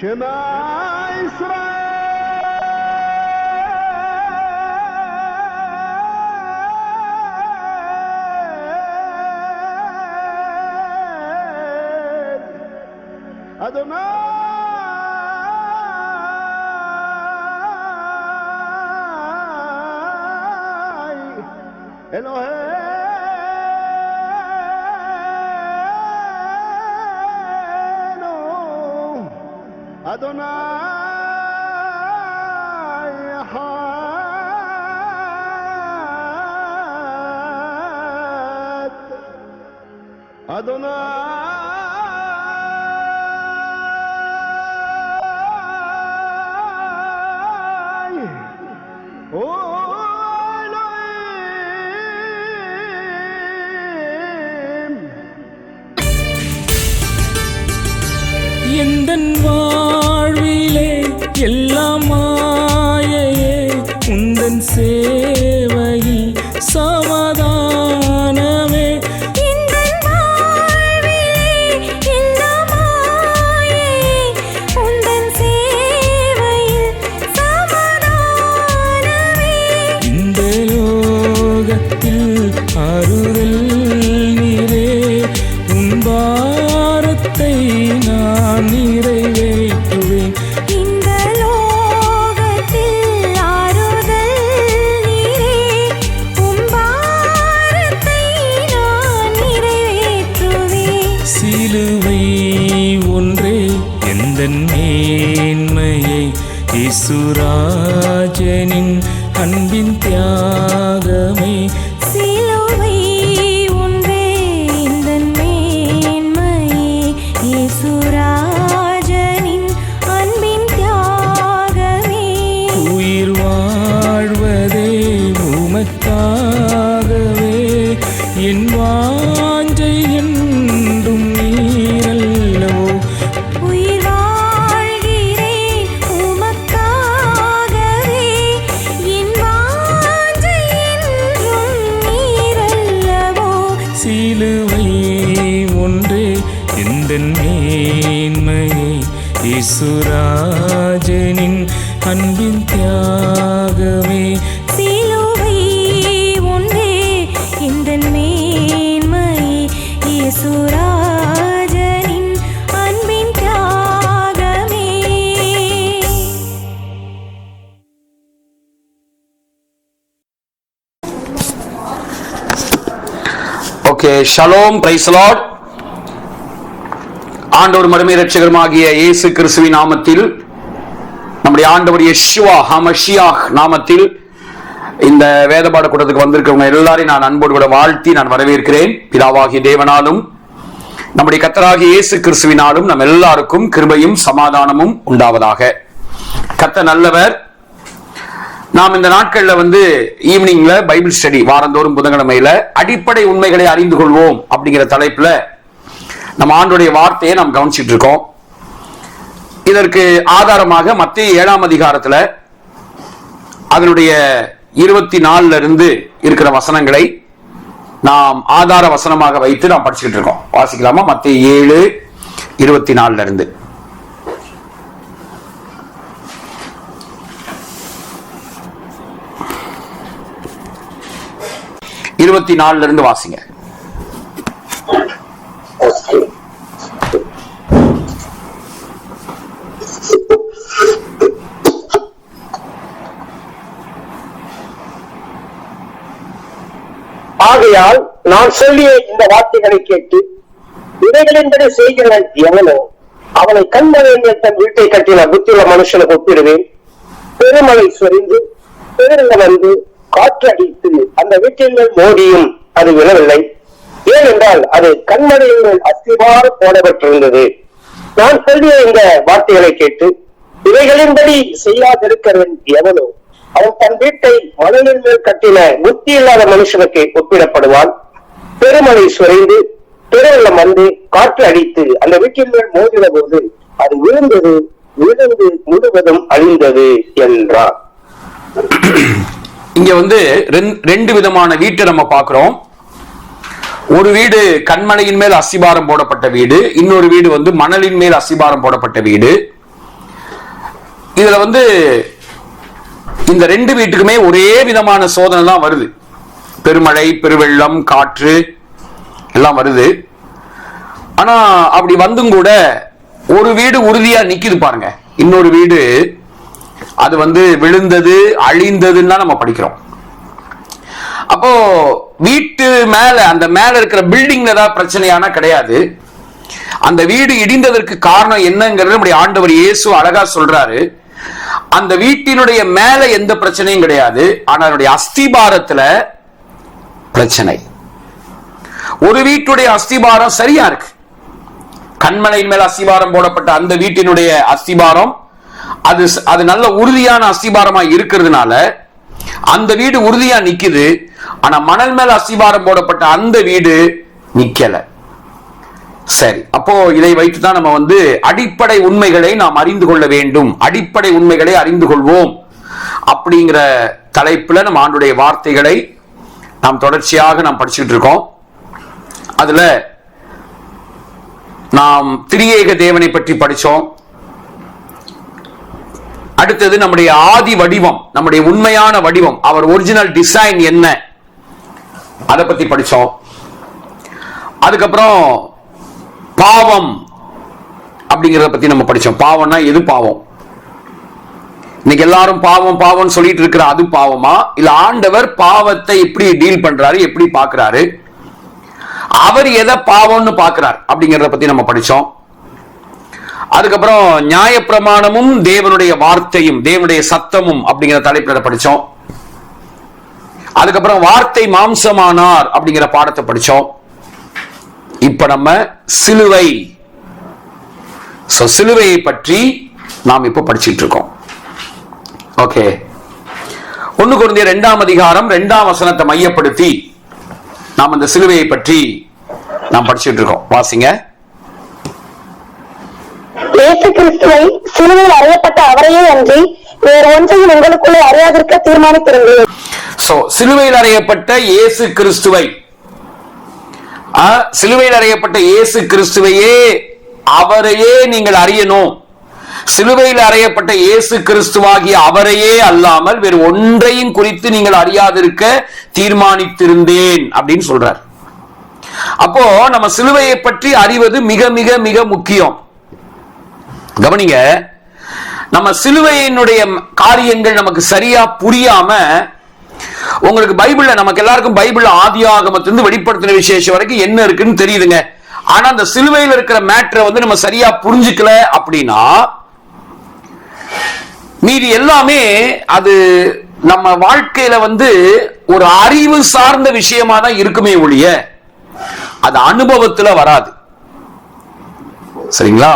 شما إسرائيل أدوناي إلهي أدوناي حاد أدوناي أولئيم எந்தன் வாழ்விலே எல்லாம் மாயையே உந்தன் சேவையில் சமாதானமே இந்த லோகத்தில் ஆறுதல் நீரே உன் பாரத்தை நான் நிறைவேற்றுவேன் இந்த லோகத்தில் ஆறுதல் நீரே உம் பாரத்தை நான் நிறைவேற்றுவேன் சிலுவை ஒன்றே எந்தன் மேன்மையை இயேசுராஜனின் அன்பின் தியாகமே சிலுவை ஒன்றே எந்தன் மேன்மையே இயேசுராஜனின் அன்பின் தியாகமே உயிர் வாழ்வதே உமக்காகவே என் வாஞ்சை என்றும் நீரல்லவோ உயிர் வாழ்கிறேன் உமக்காகவே என் வாஞ்சை என்றும் நீரல்லவோ சிலுவை ஒன்றே எந்தன் மேன்மையை இயேசுராஜனின் அன்பின் தியாகமே சிலுவை ஒன்றே எந்தன் மேன்மையே இயேசுராஜனின் அன்பின் தியாகமே. ஓகே, ஷலோம், பிரைஸ் தி லார்ட். ஆண்டவர் மறுமை இரட்சகருமாகிய இயேசு கிறிஸ்துவின் நாமத்தில், நம்முடைய ஆண்டவர் யெஷுவா ஹமஷியாஹ் நாமத்தில் இந்த வேதபாட கூட்டத்துக்கு வந்திருக்கிறவங்க எல்லாரையும் நான் அன்போடு கூட வாழ்த்தி நான் வரவேற்கிறேன். பிதாவாகிய தேவனாலும் நம்முடைய கர்த்தராகிய இயேசு கிறிஸ்துவினாலும் நம் எல்லாருக்கும் கிருபையும் சமாதானமும் உண்டாவதாக. கர்த்தர் நல்லவர். நாம் இந்த நாட்கள்ல ஈவினிங்ல பைபிள் ஸ்டடி வாரந்தோறும் புதன்கிழமையில அடிப்படை உண்மைகளை அறிந்து கொள்வோம் அப்படிங்கிற தலைப்புல நம்ம ஆண்டோடைய வார்த்தையை நாம் கவனிச்சிட்டு இருக்கோம். இதற்கு ஆதாரமாக மத்தேயு 7ஆம் அதிகாரத்துல அதனுடைய 24 இருந்து இருக்கிற வசனங்களை நாம் ஆதார வசனமாக வைத்து நாம் படிச்சுக்கிட்டு இருக்கோம். வாசிக்கலாமா? மத்தேயு 7:24 இருந்து. இருந்து வாசிங்க. ஆகையால் நான் சொல்லிய இந்த வார்த்தைகளை கேட்டு இவைகளின்படி செய்கிறவன் எவனோ அவனை கண்மலையில் தன் வீட்டை கட்டின புத்தியுள்ள மனுஷனுக்கு ஒப்பிடுவேன். பெருமழை சொரிந்து பெருங்க வந்து காற்று அடித்து அந்த வீட்டின் மேல் மோதியும் அது விழவில்லை. ஏனென்றால் அது கண்மலையின் மேல் அஸ்திவார போடப்பட்டிருந்தது. நான் சொல்லிய இந்த வார்த்தைகளை கேட்டு இவைகளின்படி செய்யாதிருக்கிறவன் எவனோ அவன் தன் வீட்டை மணலின் மேல் கட்டின புத்தி இல்லாத மனுஷனுக்கு ஒப்பிடப்படுவான். பெருமழை சுரைந்து பெருவெள்ளம் வந்து காற்று அடித்து அந்த வீட்டின் மேல் மோதின போது அது விழுந்து முழுவதும் அழிந்தது என்றார். இங்க ரெண்டு விதமான வீட்டை நம்ம பார்க்கிறோம். ஒரு வீடு கண்மலையின் மேல் அஸ்திபாரம் போடப்பட்ட வீடு, இன்னொரு வீடு மணலின் மேல் அஸ்திபாரம் போடப்பட்ட வீடு. இதுல இந்த ரெண்டு வீட்டுக்குமே ஒரே விதமான சோதனை தான் வருது. பெருமழை, பெருவெள்ளம், காற்று எல்லாம் வருது. ஆனா அப்படி வந்தும் கூட ஒரு வீடு உறுதியா நிக்குது பாருங்க, இன்னொரு வீடு அது விழுந்தது, அழிந்ததுன்னு நம்ம படிக்கிறோம். அப்போ வீட்டு மேல, அந்த மேல இருக்கிற பில்டிங்ல ஏதாவது பிரச்சனையான கிடையாது. அந்த வீடு இடிந்ததற்கு காரணம் என்னங்கிறது நம்முடைய ஆண்டவர் இயேசு அழகா சொல்றாரு. அந்த வீட்டினுடைய மேல எந்த பிரச்சனையும் கிடையாது, ஆனா அதனுடைய அஸ்திபாரத்துல பிரச்சனை. ஒரு வீட்டுடைய அஸ்திபாரம் சரியா இருக்கு, கண்மலையின் மேல அஸ்திபாரம் போடப்பட்ட அந்த வீட்டினுடைய அஸ்திபாரம் அது நல்ல உறுதியான அஸ்திபாரமா இருக்கிறதுனால அந்த வீடு உறுதியா நிக்குது. ஆனா மணல் மேல அஸ்திபாரம் போடப்பட்ட அந்த வீடு நிக்கல. சரி, அப்போ இதை வைத்துதான் நம்ம அடிப்படை உண்மைகளை நாம் அறிந்து கொள்ள வேண்டும், அடிப்படை உண்மைகளை அறிந்து கொள்வோம் அப்படிங்கிற தலைப்புல நம்ம ஆண்டுடைய வார்த்தைகளை நாம் தொடர்ச்சியாக நாம் படிச்சுட்டு இருக்கோம். அதுல நாம் திரியேக தேவனை பற்றி படிச்சோம். அடுத்தது நம்முடைய ஆதி வடிவம், நம்முடைய உண்மையான வடிவம், அவர் ஒரிஜினல் டிசைன் என்ன, அதை பத்தி படிச்சோம். அதுக்கப்புறம் பாவம் அப்படிங்கறத பத்தி நம்ம படிச்சோம். பாவம்னா எது பாவம்? இன்னைக்கு எல்லாரும் பாவம் பாவம் சொல்லிட்டு இருக்கிற அது பாவமா, இல்ல ஆண்டவர் பாவத்தை எப்படி டீல் பண்றாரு, எப்படி பாக்குறாரு, அவர் எதை பாவம்னு பாக்குறார் அப்படிங்கறத பத்தி நம்ம படிச்சோம். அதுக்கப்புறம் நியாயப்பிரமாணமும் தேவனுடைய வார்த்தையும் தேவனுடைய சத்தமும் அப்படிங்கிற தலைப்புல படிச்சோம். அதுக்கப்புறம் வார்த்தை மாம்சமானார் அப்படிங்கிற பாடத்தை படிச்சோம். இப்ப நம்ம சிலுவை, சிலுவையை பற்றி நாம் இப்ப படிச்சுட்டு இருக்கோம். ஓகே, 1 கொரிந்தியர் 2ஆம் அதிகாரம் 2ஆம் வசனத்தை மையப்படுத்தி நாம் அந்த சிலுவையை பற்றி நாம் படிச்சுட்டு இருக்கோம். வாசிங்க. இயேசு கிறிஸ்துவை சிலுவையில் அறையப்பட்ட அவரையே அன்றி வேறு ஒன்றையும் உங்களுக்குள்ளே அறியாதிருக்க தீர்மானித்திருந்தேன். சிலுவையில் அறையப்பட்ட இயேசு கிறிஸ்துவை, சிலுவையில் அறையப்பட்ட இயேசு கிறிஸ்துவையே அவரையே நீங்கள் அறியணும். சிலுவையில் அறையப்பட்ட இயேசு கிறிஸ்துவாகிய அவரையே அல்லாமல் வேறு ஒன்றையும் குறித்து நீங்கள் அறியாதிருக்க தீர்மானித்திருந்தேன் அப்படின்னு சொல்றார். அப்போ நம்ம சிலுவையை பற்றி அறிவது மிக மிக மிக முக்கியம். கவனிங்க, நம்ம சிலுவையினுடைய காரியங்கள் நமக்கு சரியா புரியாம, உங்களுக்கு பைபிள்ல, நமக்கு எல்லாருக்கும் பைபிள்ல ஆதியாகமத்திலிருந்து வெளிப்படுத்தின விசேஷம் வரைக்கும் என்ன இருக்குன்னு தெரியுதுங்க. ஆனா அந்த சிலுவையில் இருக்கிற மேட்டரை நம்ம சரியா புரிஞ்சுக்கல அப்படின்னா மீதி எல்லாமே அது நம்ம வாழ்க்கையில ஒரு அறிவு சார்ந்த விஷயமா தான் இருக்குமே ஒழிய அது அனுபவத்துல வராது. சரிங்களா?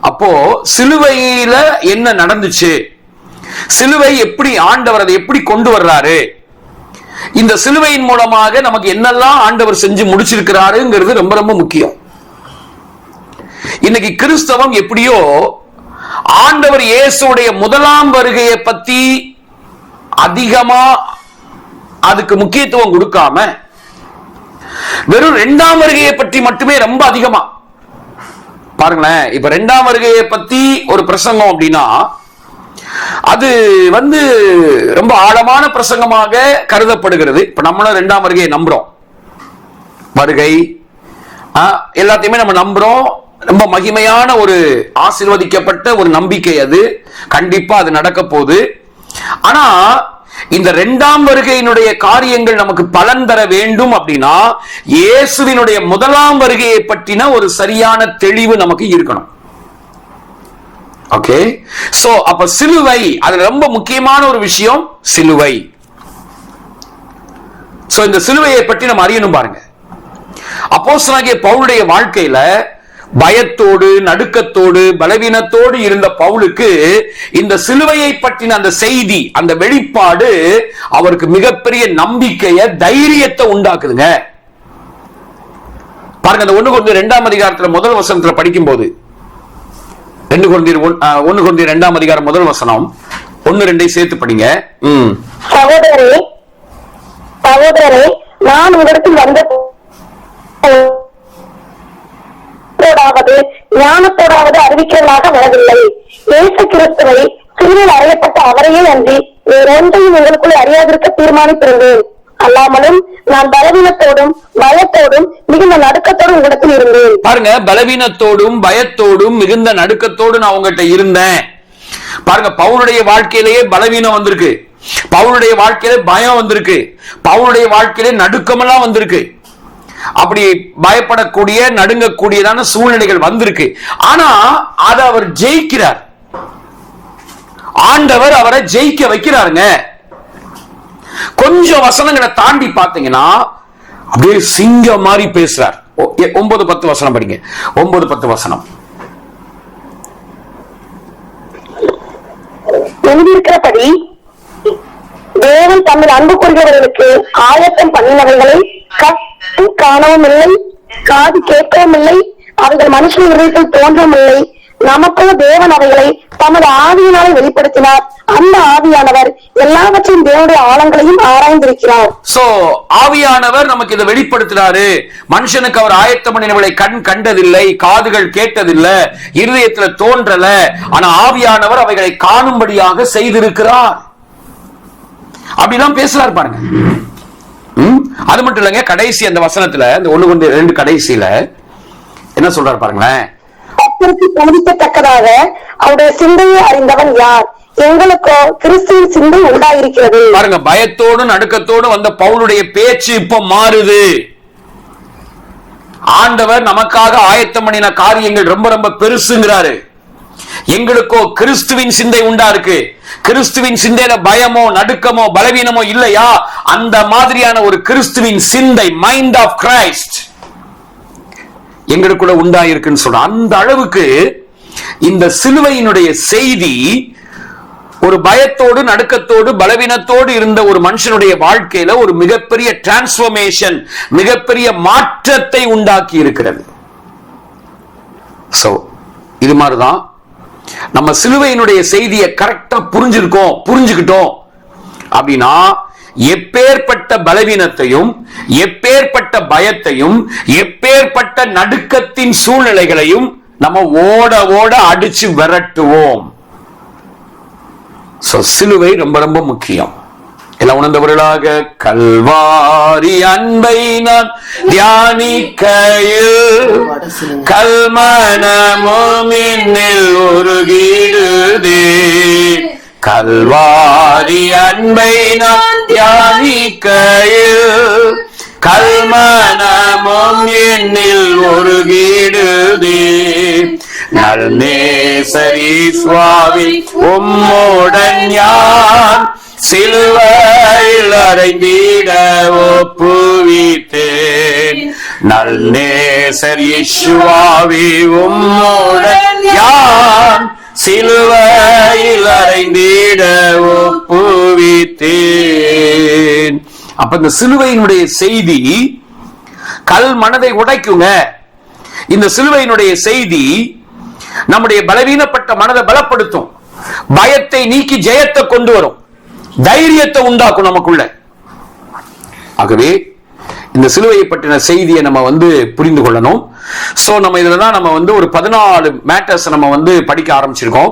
அப்போ சிலுவையில என்ன நடந்துச்சு, சிலுவை எப்படி ஆண்டவர் அதை எப்படி கொண்டு வர்றாரு, இந்த சிலுவையின் மூலமாக நமக்கு என்னெல்லாம் ஆண்டவர் செஞ்சு முடிச்சிருக்கிறாருங்கிறது ரொம்ப ரொம்ப முக்கியம். இன்னைக்கு கிறிஸ்தவம் எப்படியோ ஆண்டவர் இயேசுடைய முதலாம் வருகையை பத்தி அதிகமா அதுக்கு முக்கியத்துவம் கொடுக்காம வெறும் 2ஆம் வருகையை பற்றி மட்டுமே ரொம்ப அதிகமா பாருங்களேன். இப்ப 2ஆம் வருகையை பத்தி ஒரு பிரசங்கம் அப்படின்னா அது ரொம்ப ஆழமான பிரசங்கமாக கருதப்படுகிறது. இப்ப நம்மளும் 2ஆம் வருகையை நம்புறோம், வருகை எல்லாத்தையுமே நம்ம நம்புறோம். ரொம்ப மகிமையான ஒரு ஆசீர்வதிக்கப்பட்ட ஒரு நம்பிக்கை, அது கண்டிப்பா அது நடக்க போகுது. ஆனா இந்த 2ஆம் வருகையினுடைய காரியங்கள் நமக்கு பலன் தர வேண்டும் அப்படின்னா இயேசுவினுடைய முதலாம் வருகையை பற்றின ஒரு சரியான தெளிவு நமக்கு இருக்கணும். ஓகே, சோ அப்ப சிலுவை, அதுல ரொம்ப முக்கியமான ஒரு விஷயம் சிலுவை. சோ இந்த சிலுவையை பற்றி நம்ம அறியணும். பாருங்க, அப்போஸ்தலனாகிய பவுலுடைய வாழ்க்கையில பயத்தோடு நடுக்கத்தோடு பலவீனத்தோடு இருந்த பவுலுக்கு இந்த சிலுவையை பற்றின அந்த செய்தி, அந்த வெளிப்பாடு அவருக்கு மிகப்பெரிய நம்பிக்கையை, தைரியத்தை உண்டாக்குதுங்க. பாருங்க, அந்த 1 கொரிந்தியர் 2ஆம் அதிகாரத்துல முதல் வசனத்துல படிக்கும் போது 1 கொரிந்தியர் 2ஆம் அதிகாரம் முதல் வசனம் 1-2 சேர்த்து படிங்க. சகோதரரே, நான் உங்களிடத்தில் வந்த ஞானத்தோடாவது அறிவிக்கிறதாக வரவில்லை. இயேசு கிறிஸ்துவை சிலுவையில் அறையப்பட்ட அவரையே அன்றி வேறொன்றையும் உங்களுக்குள்ளே அறியாதிருக்க தீர்மானித்திருந்தேன். அல்லாமலும் நான் பலவீனத்தோடும் பயத்தோடும் மிகுந்த நடுக்கத்தோடும் உங்களிடத்தில் இருந்தேன். பாருங்க, பலவீனத்தோடும் பயத்தோடும் மிகுந்த நடுக்கத்தோடு நான் உங்ககிட்ட இருந்தேன். பாருங்க, பவுலுடைய வாழ்க்கையிலேயே பலவீனம் வந்திருக்கு, பவுலுடைய வாழ்க்கையில பயம் வந்திருக்கு, பவுலுடைய வாழ்க்கையிலே நடுக்கமெல்லாம் வந்திருக்கு. அப்படி பயப்படக்கூடிய நடுங்கக்கூடியதான சூழ்நிலைகள் வந்திருக்கு. ஆனா அதை அவர் ஜெயிக்கிறார். ஆண்டவர் அவரை ஜெயிக்க வைக்கிறாருங்க. கொஞ்சம் வசனங்களை தாண்டி பாத்தீங்கன்னா அப்படியே சிங்கம் மாதிரி பேசுறார். 9-10 வசனம் படிங்க. 9-10 வசனம். எழுதியிருக்கிறபடி தேவன் தம்மில் அன்பு கொள்கிறவர்களுக்கு ஆயத்தம் பண்ணினவர்களை கட்டு காணவும் இல்லை, காது கேட்கவும் இல்லை, அவைகள் மனுஷன் இதயத்தில் தோன்றவும் இல்லை. நமக்குள்ள தேவன் அவைகளை தமது ஆவியினாலே வெளிப்படுத்தினார். அந்த ஆவியானவர் எல்லாவற்றையும் தேவனுடைய ஆழங்களையும் ஆராய்ந்திருக்கிறார். சோ ஆவியானவர் நமக்கு இதை வெளிப்படுத்தினாரு. மனுஷனுக்கு அவர் ஆயத்தம் பண்ணினவர்களை கண் கண்டதில்லை, காதுகள் கேட்டதில்லை, இருதயத்துல தோன்றல. ஆனா ஆவியானவர் அவைகளை காணும்படியாக செய்திருக்கிறார். அப்படிதான் பேசுறார் பாருங்க. அது மட்டும் இல்லைங்க, கடைசி அந்த வசனத்துல இந்த 1-2 கடைசியில என்ன சொல்றாரு பாருங்களேன். கர்த்தருக்கு போதிக்கத்தக்கதாக அவருடைய சிந்தையை அறிந்தவன் யார்? எங்களுக்கோ கிறிஸ்துவின் சிந்தை உண்டாயிருக்கிறது. பாருங்க, பயத்தோடு நடுக்கத்தோடு வந்த பவுலுடைய பேச்சு இப்ப மாறுது. ஆண்டவர் நமக்காக ஆயத்தம் பண்ணின காரியங்கள் ரொம்ப ரொம்ப பெருசுங்கிறாரு. எங்களுக்கோ கிறிஸ்துவின் சிந்தை உண்டா இருக்கு. கிறிஸ்துவின் சிந்தையில பயமோ நடுக்கமோ பலவீனமோ இல்லையா? அந்த மாதிரியான ஒரு கிறிஸ்துவின் சிந்தை, மைண்ட் ஆஃப் கிரைஸ்ட் எங்களுக்குள்ள உண்டாயிருக்குன்னு சொல்ற. அந்த அளவுக்கு இந்த சிலுவையினுடைய செய்தி ஒரு பயத்தோடு நடுக்கத்தோடு பலவீனத்தோடு இருந்த ஒரு மனுஷனுடைய வாழ்க்கையில ஒரு மிகப்பெரிய டிரான்ஸ்பர்மேஷன், மிகப்பெரிய மாற்றத்தை உண்டாக்கி இருக்கிறது. சோ இது மாதிரிதான் நம்ம சிலுவையினுடைய செய்தியை கரெக்டா புரிஞ்சுக்கிட்டோம் அப்படின்னா எப்பேற்பட்ட பலவீனத்தையும் எப்பேற்பட்ட பயத்தையும் எப்பேற்பட்ட நடுக்கத்தின் சூழ்நிலைகளையும் நம்ம ஓட ஓட அடிச்சு விரட்டுவோம். சிலுவை ரொம்ப ரொம்ப முக்கியம். எல்லாம் உணர்ந்தவர்களாக கல்வாரி அன்பை நான் தியானிக்கையில் கல்மனமும் என்னில் உருகிடுதே. கல்வாரி அன்பை நான் தியானிக்கையில் கல்மனமும் என்னில் உருகிடுதே. நல்நேசரி சுவாமி உம்முடன் யான் சிலுவையில் அறைந்திட ஒப்புவித்தேன். நல்நேசர் இயேசுவாவி உம்முடன் யான் சிலுவையில் அறைந்திட ஒப்புவித்தேன். அப்ப இந்த சிலுவையினுடைய செய்தி கல் மனதை உடைக்குங்க. இந்த சிலுவையினுடைய செய்தி நம்முடைய பலவீனப்பட்ட மனதை பலப்படுத்தும், பயத்தை நீக்கி ஜெயத்தை கொண்டு வரும், தைரியத்தை உண்டாக்கும் நமக்குள்ள. ஆகவே இந்த சிலுவையை பற்றின செய்தியை நம்ம புரிந்து கொள்ளணும். சோ நம்ம இதுலதான் நம்ம ஒரு 14 மேட்டர்ஸ் நம்ம படிக்க ஆரம்பிச்சிருக்கோம்.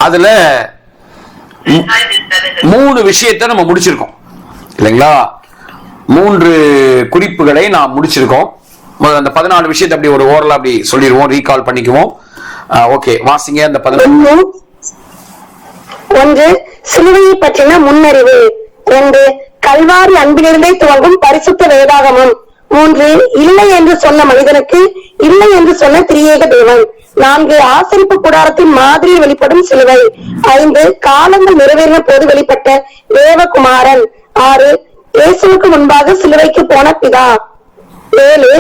அதுல 3 விஷயத்தை நம்ம முடிச்சிருக்கோம் இல்லைங்களா? 3 குறிப்புகளை நாம் முடிச்சிருக்கோம். அந்த 14 விஷயத்தை அப்படி ஒரு ஓரலா அப்படி சொல்லிடுவோம், ரீகால் பண்ணிக்குவோம். ஓகே, வாசிங்க அந்த 14. 1. சிலுவையை பற்றின முன்னறிவு. 2. கல்வாரி அன்பிலிருந்தே துவங்கும் பரிசுத்த வேதாகமம். 3. இல்லை என்று சொன்ன மனிதனுக்கு இல்லை என்று சொன்ன திரியேக தேவன். 4. ஆசரிப்பு கூடாரத்தின் மாதிரியில் வெளிப்படும் சிலுவை. 5. காலங்கள் நிறைவேறின போது வெளிப்பட்ட தேவகுமாரன். 6. இயேசுவுக்கு முன்பாக சிலுவைக்கு போன பிதா. 7.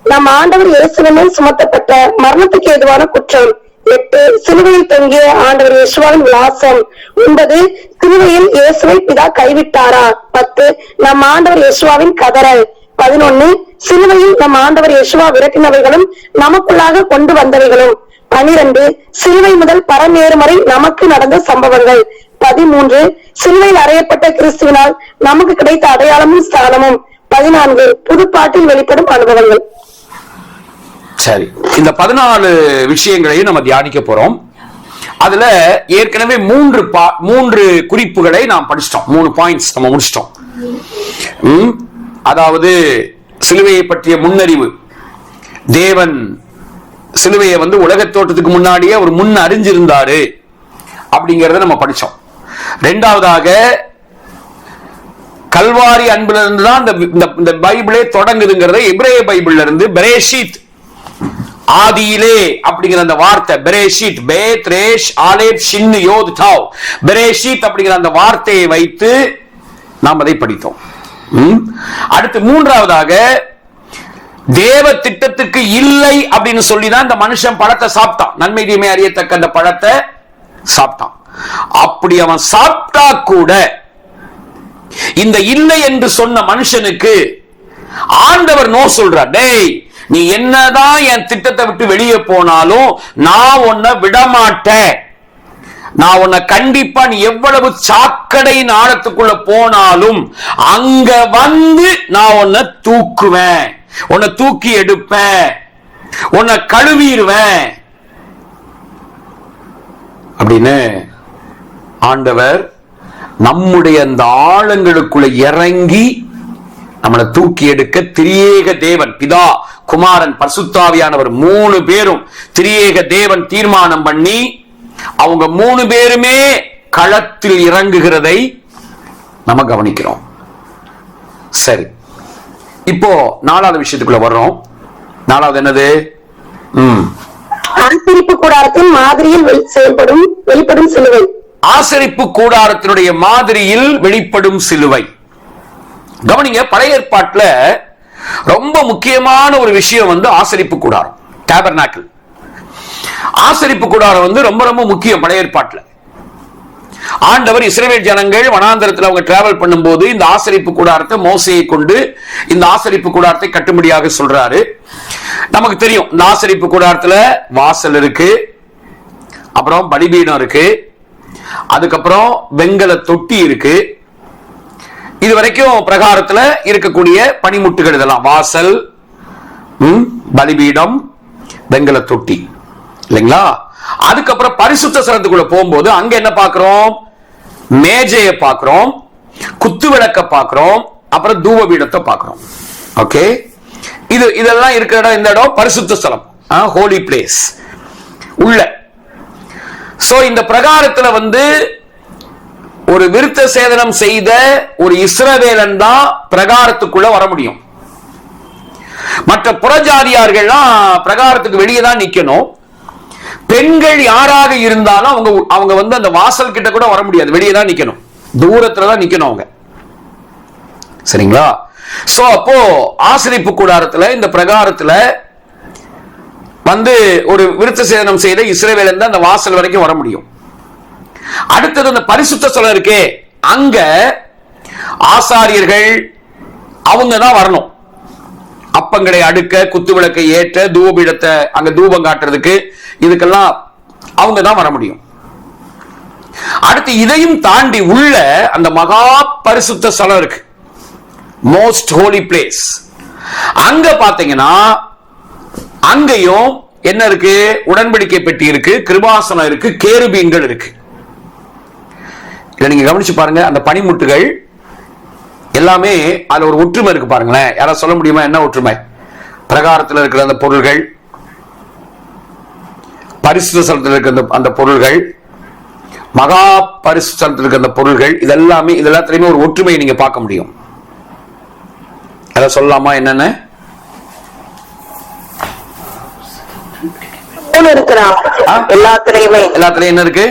நம் ஆண்டவர் இயேசுவின் மேல் சுமத்தப்பட்ட மரணத்துக்கு ஏதுவான குற்றம். 8. சிலுவையில் தொங்கிய ஆண்டவர் இயேசுவின் விலாசம். 9. சிலுவையில் இயேசுவை பிதா கைவிட்டாரா. 10. நம் ஆண்டவர் இயேசுவின் கதறல். 11. சிலுவையில் நம் ஆண்டவர் இயேசுவா விரட்டினவைகளும் நமக்குள்ளாக கொண்டு வந்தவைகளும். 12. சிலுவை முதல் பரமேறுமறை நமக்கு நடந்த சம்பவங்கள். 13. சிலுவையில் அறையப்பட்ட கிறிஸ்துவினால் நமக்கு கிடைத்த அடையாளமும் ஸ்தானமும். 14. புதுப்பாட்டில் வெளிப்படும் அனுபவங்கள். சரி, இந்த 14 விஷயங்களையும் நம்ம தியானிக்க போறோம். அதுல ஏற்கனவே மூன்று குறிப்புகளை நாம் படிச்சிட்டோம். 3 பாயிண்ட்ஸ் நம்ம முடிச்சிட்டோம். அதாவது சிலுவையை பற்றிய முன்னறிவு, தேவன் சிலுவையை உலக தோற்றத்துக்கு முன்னாடியே ஒரு முன் அறிஞ்சிருந்தாரு அப்படிங்கறத நம்ம படிச்சோம். இரண்டாவதாக கல்வாரி அன்புல இருந்து தான் இந்த பைபிளே தொடங்குதுங்கிறத எபிரேய பைபிள்ல இருந்து பெரேஷித், ஆதியிலே அப்படிங்கிற அந்த வார்த்தை பெரேஷித், பேத் ரேஷ் ஆலேப் ஷின் யோத் தாவ், பெரேஷித் அப்படிங்கிற அந்த வார்த்தையை வைத்து நாம் அதை படித்தோம். அடுத்து மூன்றாவதாக தேவ திட்டத்துக்கு இல்லை அப்படின்னு சொல்லிதான் இந்த மனுஷன் பழத்தை சாப்பிட்டான், நன்மை தீமை அறியத்தக்க அந்த பழத்தை சாப்பிட்டான். அப்படி அவன் சாப்பிட்டா கூட இந்த இல்லை என்று சொன்ன மனுஷனுக்கு ஆண்டவர் நோ சொல்றார். டேய், நீ என்னதான் என் திட்டத்தை விட்டு வெளியே போனாலும் நான் உன்னை விடமாட்டேன், நான் உன்னை கண்டிப்பா, நீ எவ்வளவு சாக்கடை ஆழத்துக்குள்ள போனாலும் அங்க நான் உன்னை தூக்குவேன், உன்னை தூக்கி எடுப்பேன், உன்னை கழுவிடுவேன் அப்படின்னு ஆண்டவர் நம்முடைய அந்த ஆழங்களுக்குள்ள இறங்கி நம்மளை தூக்கி எடுக்க திரியேக தேவன், பிதா குமாரன் பரிசுத்தாவியானவர் 3 பேரும் திரியேக தேவன் தீர்மானம் பண்ணி அவங்க 3 பேருமே களத்தில் இறங்குகிறதை நம்ம கவனிக்கிறோம். சரி, இப்போ 4வது விஷயத்துக்குள்ள வர்றோம். 4வது என்னது? ஆசரிப்பு கூடாரத்தின் மாதிரியில் வெளிப்படும் சிலுவை. ஆசரிப்பு கூடாரத்தினுடைய மாதிரியில் வெளிப்படும் சிலுவை. கவனிங்க, பழைய ஏற்பாட்டுல ரொம்ப முக்கியமான ஒரு விஷயம் ஆசரிப்பு கூடாரம், டேபர்நாக்கிள். ஆசரிப்பு கூடாரம் ரொம்ப ரொம்ப முக்கியம் பழைய ஏற்பாட்டுல. ஆண்டவர் இஸ்ரவேல் ஜனங்கள் வனாந்தரத்தில் அவங்க டிராவல் பண்ணும்போது இந்த ஆசரிப்பு கூடாரத்தை மோசேயை கொண்டு இந்த ஆசரிப்பு கூடாரத்தை கட்டும்படியாக சொல்றாரு. நமக்கு தெரியும், இந்த ஆசரிப்பு கூடாரத்துல வாசல் இருக்கு, அப்புறம் பலிபீடம் இருக்கு, அதுக்கப்புறம் வெங்கல தொட்டி இருக்கு. இது வரைக்கும் பிரகாரத்துல இருக்கக்கூடிய பனிமுட்டுகள் இதெல்லாம் வாசல், பலிபீடம், வெங்கல தொட்டி இல்லைங்களா? அதுக்கப்புறம் பரிசுத்த ஸ்தலத்துக்குள்ள போகும்போது அங்க என்ன பார்க்கிறோம்? மேஜையை பார்க்கிறோம், குத்து விளக்க பார்க்கிறோம், அப்புறம் தூப பீடத்தை பார்க்கிறோம். ஓகே, இதெல்லாம் இருக்கிற இடம், இந்த இடம் பரிசுத்த ஸ்தலம், ஹோலி பிளேஸ் உள்ள. சோ இந்த பிரகாரத்துல ஒரு விருத்த சேதனம் செய்த ஒரு இஸ்ரவேலன் தான் பிரகாரத்துக்குள்ள வர முடியும். மற்ற புறஜாதியார்கள்லாம் பிரகாரத்துக்கு வெளியே தான் நிக்கணும். பெண்கள் யாராக இருந்தாலும் அவங்க அந்த வாசல் கிட்ட கூட வர முடியாது, வெளியே தான் நிக்கணும், தூரத்துல தான் நிக்கணும் அவங்க. சரிங்களா? சோ அப்போ ஆசரிப்பு கூடாரத்துல இந்த பிரகாரத்துல ஒரு விருத்த சேதனம் செய்த இஸ்ரவேலன் தான் அந்த வாசல் வரைக்கும் வர முடியும். அடுத்தது அந்த பரிசுத்த ஸ்தலம் இருக்கே, அங்க ஆசாரியர்கள் அவங்க தான் வரணும். அப்பங்களை அடுக்க, குத்து விளக்கை ஏற்ற, தூபபீடத்தை அங்க தூபம் காட்டுறதுக்கு, இதுக்கெல்லாம் அவங்க தான் வர முடியும். அடுத்து இதையும் தாண்டி உள்ள அந்த மகா பரிசுத்த ஸ்தலம் இருக்கு, மோஸ்ட் ஹோலி பிளேஸ். அங்க பாத்தீங்கன்னா அங்கேயும் என்ன இருக்கு? உடன்படிக்கை பெட்டி இருக்கு, கிருபாசனம் இருக்கு, கேருபீன்கள் இருக்கு. நீங்க கவனிச்சு பாருங்க, அந்த பனிமுட்டுகள் எல்லாமே அதுல ஒரு ஒற்றுமை இருக்கு பாருங்களேன். யாராவது சொல்ல முடியுமா என்ன ஒற்றுமை? பிரகாரத்தில் இருக்கிற அந்த பொருள்கள், பரிசுத்த ஸ்தலத்தில் இருக்கிற அந்த பொருள்கள், மகா பரிசுத்த ஸ்தலத்தில் இருக்கிற அந்த பொருள்கள், இதெல்லாமே இதெல்லாத்திலுமே ஒரு ஒற்றுமையை நீங்க பார்க்க முடியும். அதை சொல்லலாமா? என்னன்னு எல்லாத்துலயும் என்ன இருக்கு?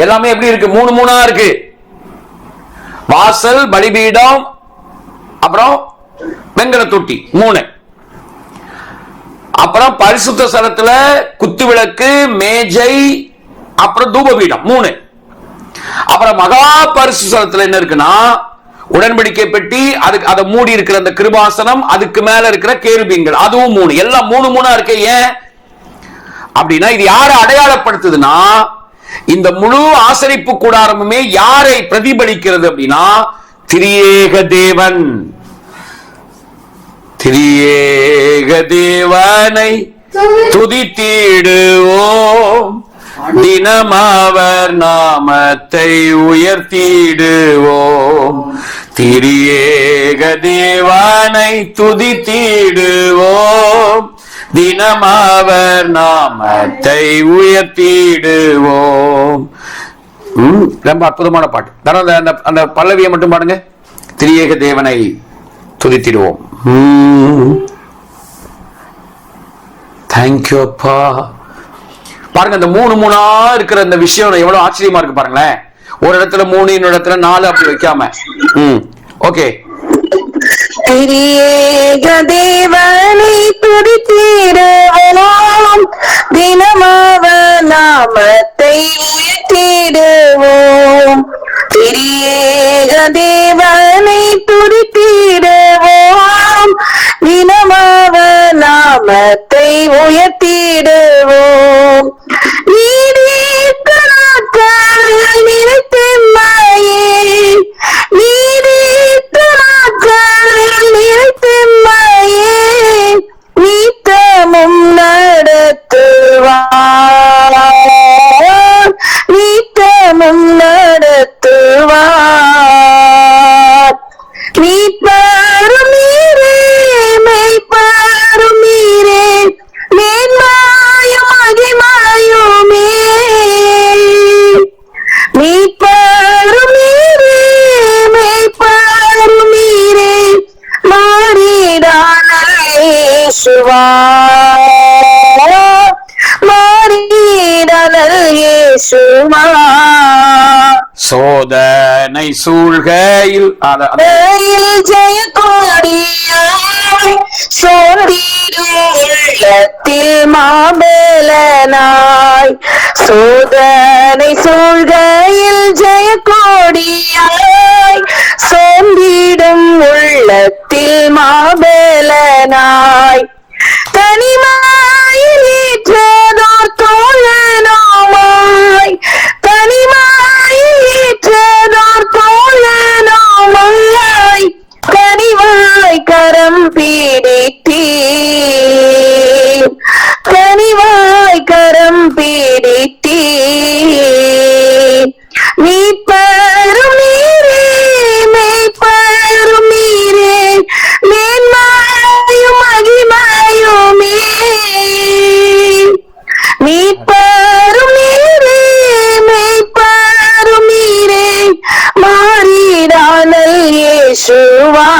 எல்லாமே எப்படி இருக்கு? 3 இருக்கு. வாசல், பலிபீடம், அப்புறம் வெங்கல தொட்டி 3. அப்புறம் பரிசுத்த ஸ்தலத்துல குத்து விளக்கு, மேஜை, அப்புறம் தூபபீடம் 3. அப்புறம் மகா பரிசுத்த ஸ்தலத்துல என்ன இருக்குன்னா உடன்படிக்கை பெட்டி, அதுக்கு அதை மூடி இருக்கிற அந்த கிருபாசனம், அதுக்கு மேல இருக்கிற கேருபீன்கள், அதுவும் 3. எல்லாம் 3 இருக்கு. ஏன் அப்படின்னா இது யாரை அடையாளப்படுத்துதுன்னா, இந்த முழு ஆசரிப்பு கூடாரமுமே யாரை பிரதிபலிக்கிறது அப்படின்னா திரியேக தேவன். திரியேக தேவனை துதித்திடுவோம், தினம் அவர் நாமத்தை உயர்த்திடுவோம். திரியேக தேவனை துதித்திடுவோம், தினம் அவர் நாமத்தை உயர்த்திடுவோம். ரொம்ப அற்புதமான பாட்டு. அந்த பல்லவியை மட்டும் பாடுங்க. திரியேக தேவனை துதித்திடுவோம். தேங்க்யூ அப்பா. பாருங்க, இந்த மூணா இருக்கிற இந்த விஷயம் எவ்வளவு ஆச்சரியமா இருக்கு பாருங்களேன். ஒரு இடத்துல 3, இன்னொரு இடத்துல 4 அப்படி வைக்காம. ஓகே. திரியேக தேவனை துதித்திடுவோம், தினம் அவர் நாமத்தை உயர்த்திடுவோம். திரியேக தேவனை துதித்திடுவோம், தினம் அவர் நாமத்தை உயர்த்திடுவோம். நீடித்த நாட்கள் நிலைத்தெம்மையே, நீடித்த நாட்கள் நிலைத்தெம்மையே நித்தமும் நடத்துவார், நித்தமும் நடத்துவார். மீட்பரும் நீரே, மெய்ப்பரும் நீரே, மேன்மையும் மகிமையுமே. மீட்பரும் நீரே, மெய்ப்பரும் நீரே, மாறிடானல் இயேசுவா, மாறிடானல் இயேசுவா. சோதனை சூழ்கையில் ஜெயக்கோடியாய் சோதிடும் உள்ளத்தில் மாபலனாய். சோதனை சூழ்கையில் ஜெயக்கோடியாய் சோதிடும் உள்ளத்தில் மாபலனாய். தனிமாயில் ஏற்றதோர் தோழனோமாய், தனிமாயில் ஏற்றதோர் தோழனோமாய், கனிவாய் கரம் பிடித்தீர், கனிவாய் கரம் பிடித்தீர். மீட்பரும் நீரே, மெய்ப்பரும் நீரே, மேன்மையும் மகிமையுமே. மீட்பரும் நீரே, மெய்ப்பரும் நீரே, மாறிடானல் இயேசுவா,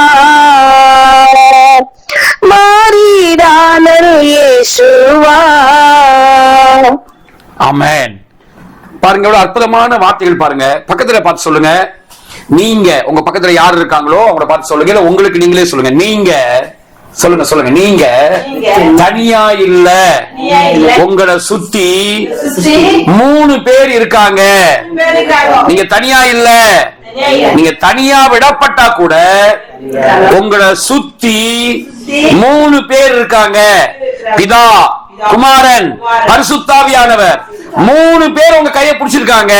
மாறிடானல் இயேசுவா. ஆமென். பாருங்க, எவ்வளவு அற்புதமான வார்த்தைகள் பாருங்க. பக்கத்துல பார்த்து சொல்லுங்க. நீங்க உங்க பக்கத்துல யார் இருக்காங்களோ அவங்கள பார்த்து சொல்லுங்க, இல்ல உங்களுக்கு நீங்களே சொல்லுங்க. நீங்க சொல்லுங்க, நீங்க தனியா இல்ல, உங்களை சுத்தி 3 பேர் இருக்காங்க. நீங்க தனியா இல்ல, நீங்க தனியா விடப்பட்டா கூட உங்களை சுத்தி 3 பேர் இருக்காங்க. பிதா, குமாரன், பரிசுத்தாவியானவர் 3 பேர் உங்க கையை பிடிச்சிருக்காங்க.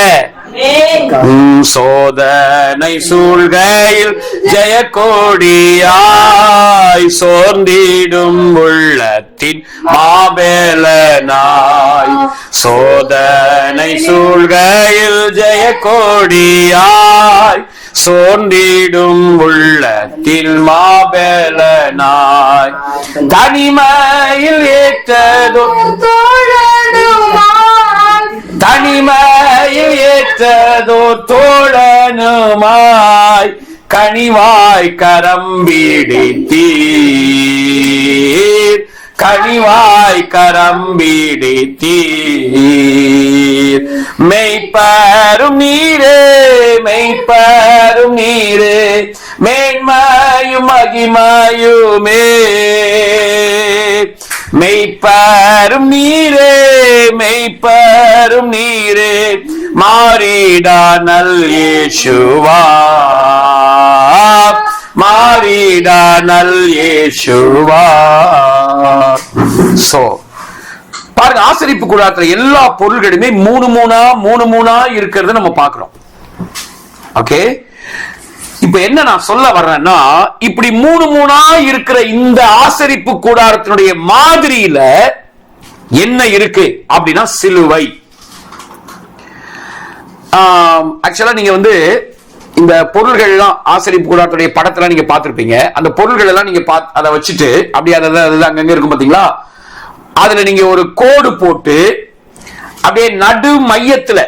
சோதனை சூழ்கையில் ஜெயக்கோடியாய் சோர்ந்திடும் உள்ளத்தின் மாபலனாய். சோதனை சூழ்கையில் ஜெயக்கோடியாய் சோர்ந்திடும் உள்ளத்தில் மாபலனாய். தனிமையில் ஏற்றதோ தனிமையில் ஏற்றதோ தோழனுமாய், கனிவாய் கரம் பிடித்தீர், கனிவாய் கரம் பிடித்தீர். மெய்ப்பரும் நீரே, மெய்ப்பரும் நீரே, மேன்மையும் மகிமையுமே. மெய்ப்பரும் நீரே, மெய்ப்பரும் நீரே, மாறிடானல் இயேசுவா, மாறிடானல் இயேசுவா. சோ பாருங்க, ஆசரிப்பு கூடாரத்துல எல்லா பொருள்களுமே 3 இருக்கிறது நம்ம பார்க்கிறோம். ஓகே, இப்ப என்ன நான் சொல்ல வர்றேன்னா, இப்படி 3 இருக்கிற இந்த ஆசரிப்பு கூடாரத்தினுடைய மாதிரியில என்ன இருக்கு அப்படின்னா சிலுவை. ஆக்சுவலா நீங்க வந்து இந்த பொருள்கள் எல்லாம் ஆசிரியப்பு கூடாரத்துடைய படத்துல நீங்க பார்த்திருப்பீங்க. அந்த பொருள்கள் எல்லாம் நீங்க அதை வச்சுட்டு அப்படியே அதை அங்கங்க இருக்கும் பாத்தீங்களா, அதுல நீங்க ஒரு கோடு போட்டு அப்படியே நடு மையத்துல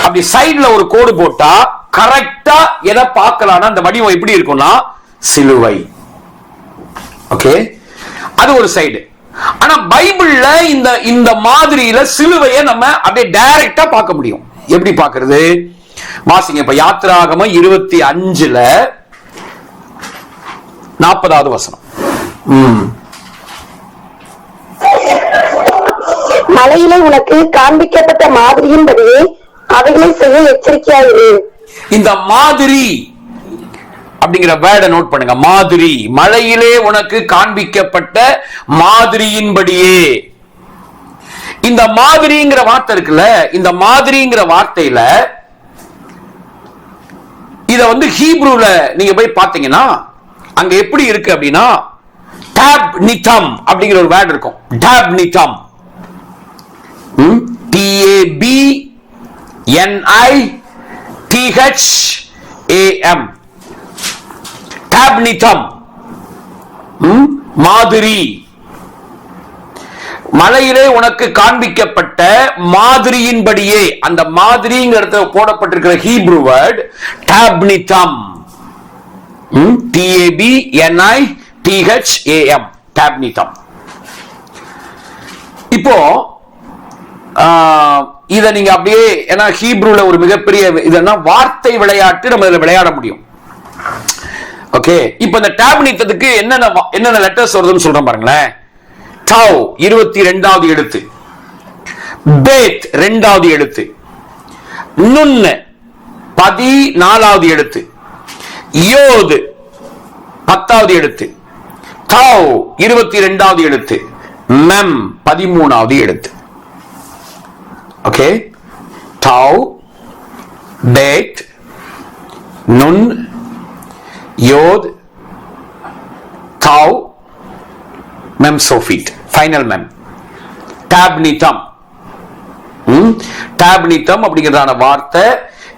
அப்படி சைடுல ஒரு கோடு போட்டா கரெக்டா எதை பார்க்கலாம்னா அந்த வடிவம் எப்படி இருக்கும்னா சிலுவை. ஓகே, அது ஒரு சைடு. ஆனா பைபிள்ல இந்த மாதிரியில சிலுவையை நம்ம அப்படியே டைரக்டா பார்க்க முடியும். எப்படி பார்க்கிறது? வாசிங்க இப்ப யாத்திராகமம் 25 40வது வசனம். மலையிலே உனக்கு காண்பிக்கப்பட்ட மாதிரியின்படியே அவைகளை செய்ய எச்சரிக்கையாயிரு. இந்த மாதிரி அப்படிங்கிற வேர்டை நோட் பண்ணுங்க. மாதிரி, மலையிலே உனக்கு காண்பிக்கப்பட்ட மாதிரியின்படியே. இந்த மாதிரிங்கிற வார்த்தை இருக்குல்ல, இந்த மாதிரிங்கிற வார்த்தையில இத வந்து ஹீப்ரூல நீங்க போய் பாத்தீங்கன்னா அங்க எப்படி இருக்கு அப்படின்னா டாப் நிதம் அப்படிங்கிற ஒரு வேர்ட் இருக்கும். டாப் நிதம், TABNITHAM, டாப் நிதம், மாதிரி. மலையிலே உனக்கு காண்பிக்கப்பட்ட மாதிரியின்படியே, அந்த மாதிரிங்கிறத போடப்பட்டிருக்கிற ஹீப்ரு வேர்ட் டாப்னிதம், TABNITHAM, டாப்னிதம். இப்போ இத நீங்க அப்படியே, ஏன்னா ஹீப்ருல ஒரு மிகப்பெரிய இதெல்லாம் வார்த்தை விளையாட்டு நம்ம இதுல விளையாட முடியும். ஓகே, இப்போ இந்த டாப்னிதத்துக்கு என்னென்ன லெட்டர்ஸ் வருதுன்னு சொல்றேன் பாருங்களேன். டவ் 22வது எழுத்து, பேத் 2வது எழுத்து, நுன் 14வது எழுத்து, யோத் 10வது எழுத்து, டவ் 22வது எழுத்து, மெம் 13வது எழுத்து. ஓகே, டவ், பேத், நுன், யோத், டவ், mem sophit, final mem. டாப்னிதம், டாப்னிதம் அப்படிங்கறதான வார்த்தை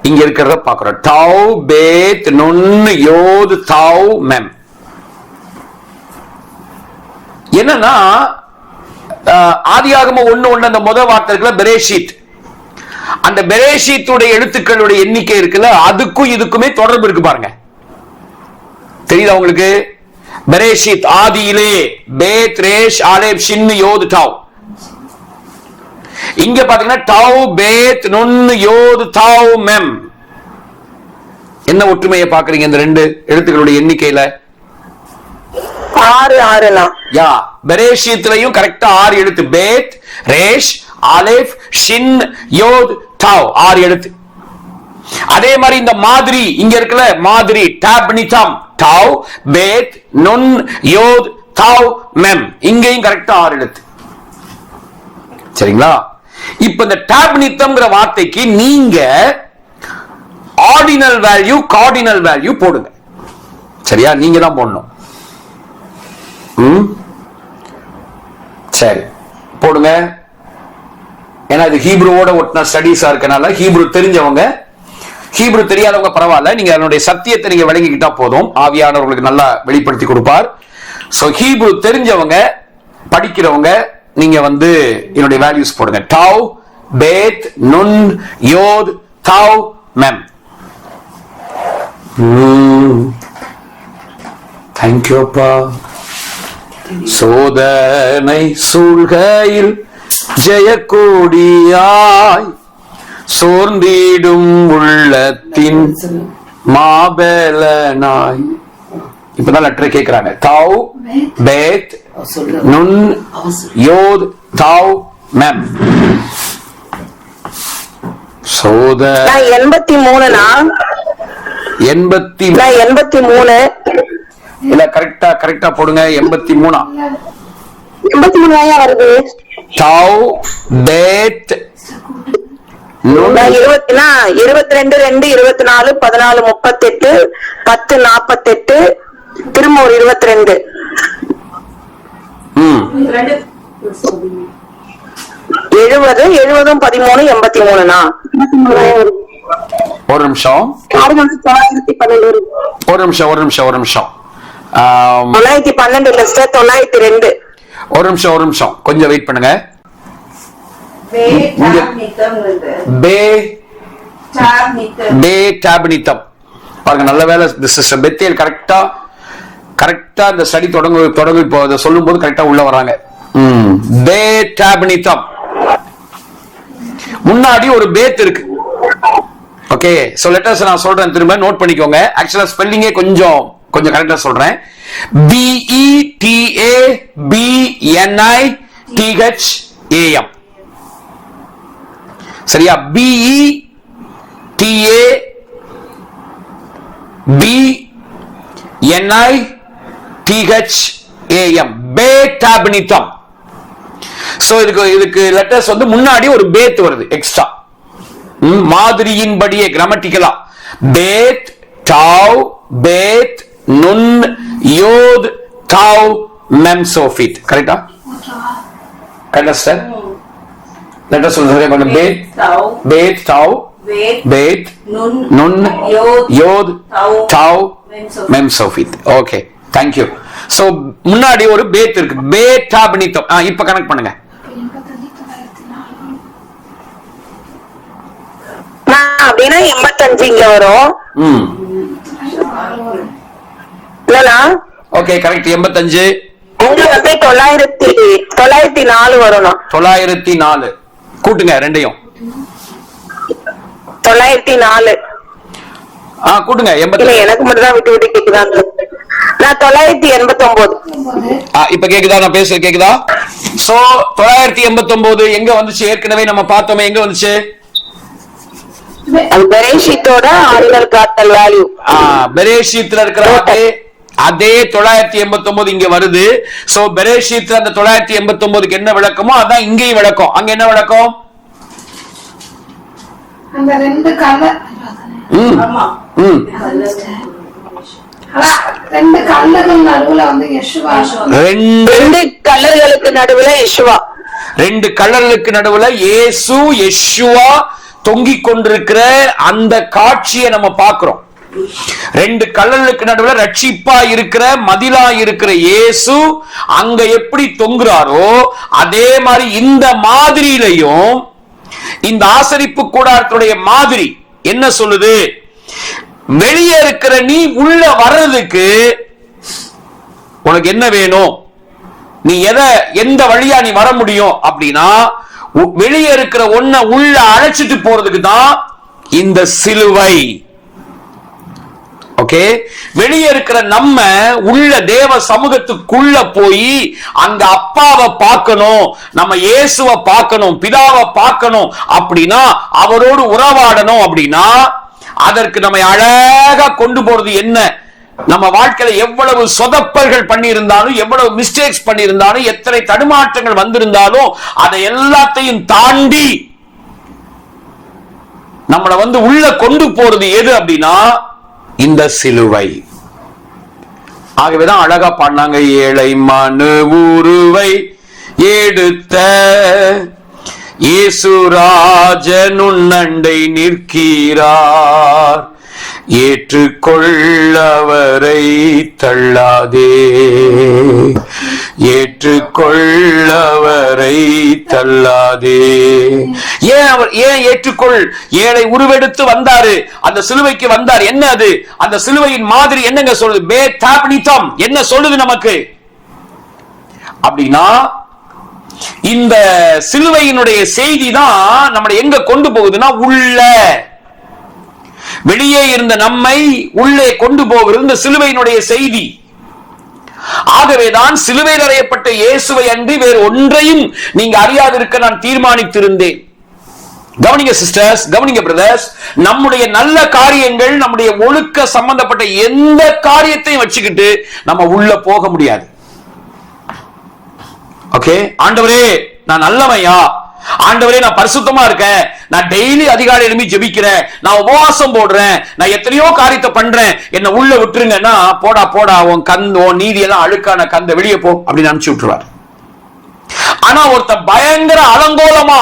இங்க இருக்கிறத பார்க்கிறோம். டவ், பேத், நுன், யோத், டவ், மெம். என்னன்னா ஆதியாகமம் 1:1 அந்த முதல் வார்த்தை இருக்குல்ல, பெரேஷித். அந்த பெரேஷித்துடைய எழுத்துக்களுடைய எண்ணிக்கை இருக்குல்ல, அதுக்கும் இதுக்குமே தொடர்பு இருக்கு பாருங்க. தெரியுதா உங்களுக்கு? பெரேஷித் ஆதியிலே, பேத், ரேஷ், ஆலேப், ஷின், யோத், டவ். இங்க பாத்தீங்கன்னா டவ், பேத், நுன், யோத், டவ், மெம். என்ன ஒற்றுமையை பாக்குறீங்க இந்த ரெண்டு எழுத்துக்களுடைய எண்ணிக்கையில? 6 யா, பெரேஷித்லயும் கரெக்டா 6 எழுத்து. பேத், ரேஷ், ஆலேப், ஷின், யோத், டவ், 6 எழுத்து. அதே மாதிரி இந்த மாதிரி இங்க இருக்குல்ல, மாதிரி டாப்னிதம், டவ், பேத், நுன், யோத், டவ், மெம். இங்கேயும் கரெக்டா 6 எழுத்து. சரிங்களா? இப்ப இந்த டாப்னிதம்ங்கிற வார்த்தைக்கு நீங்க ஆர்டினல் வேல்யூ, கார்டினல் வேல்யூ போடுங்க. சரியா? நீங்க தான் போடணும். சரி, போடுங்க. ஏன்னா இது ஹீப்ருவோட ஒட்டின ஸ்டடீஸா இருக்கனால ஹீப்ரு தெரிஞ்சவங்க, ஹீப்ரு தெரியாதவங்க பரவாயில்ல, நீங்க அதனுடைய சத்தியத்தை நீங்க விளங்கிக்கிட்டா போதும். ஆவியானவர்களுக்கு நல்லா வெளிப்படுத்தி கொடுப்பார். சோ ஹீப்ரு தெரிஞ்சவங்க, படிக்கிறவங்க, நீங்க வந்து என்னுடைய வேல்யூஸ் போடுங்க. டவ், பேத், நுன், யோத், டவ், மெம். தேங்க்யூ அப்பா. சோதனை சூழ்கையில் ஜெயக்கோடியாய் சோர்ந்திடும் உள்ளத்தின் மாபலனாய். இப்பதான் லெட்டர் கேட்கிறாங்க. தவ், பேத், நுன், யோத், தவ், மெம். சோதனை 83 இல்ல, கரெக்டா போடுங்க. 83 வருது. தவ், பேத், 22, 2, 24, 14, 38, 10, 48, திரும்ப ஒரு 22. 70 70 13 83ண்ணா. ஒரு நிமிஷம் 912 ஒரு நிமிஷம் ஒரு நிமிஷம் ஒரு நிமிஷம் 912 இல்ல சார் 902. ஒரு நிமிஷம் கொஞ்சம் வெயிட் பண்ணுங்க. பே பாருங்க, நல்ல வேலை சிஸ்டர் பெத்தேல் கரெக்டா இந்த ஸ்டடி தொடங்கு இப்போ சொல்லும் போது கரெக்டா உள்ள வராங்க. பே டாபினித்தம் முன்னாடி ஒரு பேத் இருக்கு. ஓகே, சோ லெட்டர்ஸ் நான் சொல்றேன், திரும்ப நோட் பண்ணிக்கோங்க. ஆக்சுவலா ஸ்பெல்லிங்கே கொஞ்சம் கரெக்டா சொல்றேன். BETABNITHAM. சரியா? BETABNITHAM பேட்டாபினித்தம். சோ இதுக்கு லெட்டர்ஸ் வந்து முன்னாடி ஒரு பேத் வருது எக்ஸ்ட்ரா. மாதிரியின்படியே கிராமட்டிக்கலா பேத் டாவ் பேத் நுன் யோத் டாவ் மெம்சோஃபிட். கரெக்டா? கரெக்டா சார்? லெட்டர்ஸ் சொல்லுங்க. பேத் டாவ் பேத் நுன் யோத் டாவ் மெம்சோஃபிட். Okay, thank you. சோ முன்னாடி ஒரு பேத் இருக்கு, பேட்டாபினித்தம். இப்ப கனெக்ட் பண்ணுங்க. அப்படின்னா 85 இங்க வரும். Okay, correct. 85 இங்க வந்து 904 வரணும். 904 கூட்டுங்க ரெண்டையும். 904 கூட்டுங்க. 80 எனக்கு மட்டும் தான் விட்டு கேக்குதான். நான் 989. இப்ப கேக்குதா? நான் பேசுறது கேக்குதா? சோ 989 எங்க வந்துச்சு? ஏற்கனவே நம்ம பார்த்தோமே, எங்க வந்துச்சு? பெரேஷித்தோட ஆரிஜினல் காட்டல் வேல்யூ. பெரேஷித்ல இருக்கிற அதே 989 இங்க வருது. சோ பெரேஷித்ல அந்த 989க்கு என்ன விளக்கமோ அதான் இங்கேயும் விளக்கம். அங்க என்ன விளக்கம்? அந்த ரெண்டு கலர். ரெண்டு கல்லர்கள் நடுவுல வந்து யெஷுவா. ரெண்டு கல்லர்களுக்கு நடுவுல யெஷுவா. ரெண்டு கல்லர்களுக்கு நடுவுல இயேசு யெஷுவா தொங்கிக் கொண்டிருக்கிற அந்த காட்சியை நம்ம பார்க்கிறோம். ரெண்டு கல்லலுக்கு நடுவுல ரட்சிப்பா இருக்கிற மதிலா இருக்கிற இயேசு அங்க எப்படி தொங்குறாரோ அதே மாதிரி இந்த மாதிரியிலையும் இந்த ஆசரிப்பு கூடாரத்துடைய மாதிரி என்ன சொல்லுது? வெளியே இருக்கிற நீ உள்ள வர்றதுக்கு உனக்கு என்ன வேணும்? நீ எந்த வழியா நீ வர முடியும் அப்படின்னா வெளியே இருக்கிற ஒன்ன உள்ள அழைச்சிட்டு போறதுக்கு தான் இந்த சிலுவை. ஓகே, வெளியே இருக்கிற நம்ம உள்ள தேவ சமூகத்துக்குள்ள போய் அங்க அப்பாவை பார்க்கணும், நம்ம இயேசுவை பார்க்கணும், பிதாவை பார்க்கணும் அப்படின்னா, அவரோடு உறவாடணும் அப்படின்னா அதற்கு நம்ம அழகா கொண்டு போறது என்ன? நம்ம வாழ்க்கையில எவ்வளவு சொதப்பல்கள் பண்ணி இருந்தாலும், எவ்வளவு மிஸ்டேக்ஸ் பண்ணி இருந்தாலும், எத்தனை தடுமாற்றங்கள் வந்திருந்தாலும் அதை எல்லாத்தையும் தாண்டி நம்மளை உள்ள கொண்டு போறது எது அப்படின்னா இந்த சிலுவை. ஆகவேதான் அழகா பாடினாங்க, ஏழை மனு உருவை எடுத்த இயேசுராஜன் உன்னண்டை நிற்கிறார், ஏற்றுக்கொள்ளவரை தள்ளாதே, ஏற்றுக்கொள்ளவரை தள்ளாதே. ஏன் ஏற்றுக்கொள்? ஏழை உருவெடுத்து வந்தாரு, அந்த சிலுவைக்கு வந்தார். என்ன அது? அந்த சிலுவையின் மாதிரி என்னங்க சொல்லுது? பேத்தாபினித்தம் என்ன சொல்லுது நமக்கு அப்படின்னா, இந்த சிலுவையினுடைய செய்தி தான் நம்மளை எங்க கொண்டு போகுதுன்னா, உள்ள வெளியே இருந்த நம்மை உள்ளே கொண்டு போகிறது இந்த சிலுவையினுடைய செய்தி. ஆகவேதான் சிலுவையில் அறையப்பட்ட இயேசுவை அன்றி வேறு ஒன்றையும் நீங்க அறியாதிருக்க நான் தீர்மானித்திருந்தேன். கவனிங்க சிஸ்டர்ஸ், கவனிங்க பிரதர்ஸ், நம்முடைய நல்ல காரியங்கள், நம்முடைய ஒழுக்க சம்பந்தப்பட்ட எந்த காரியத்தையும் வச்சுக்கிட்டு நம்ம உள்ள போக முடியாது. ஓகே, ஆண்டவரே நான் நல்லவையா, ஆண்டவரே நான் பரிசுத்தமா இருக்கேன், நான் டெய்லி அதிகாலை எழுப்பி ஜெபிக்கிறேன், நான் உபவாசம் போடுறேன், நான் எத்தனையோ காரியத்தை பண்றேன், என்ன உள்ள விட்டுருங்கன்னா, போடா போடா உன் நீதி எல்லாம் அழுக்கான கந்த வெளியே போ அப்படின்னு அனுப்பிச்சு விட்டுருவார். ஆனா ஒருத்த பயங்கர அலங்கோலமா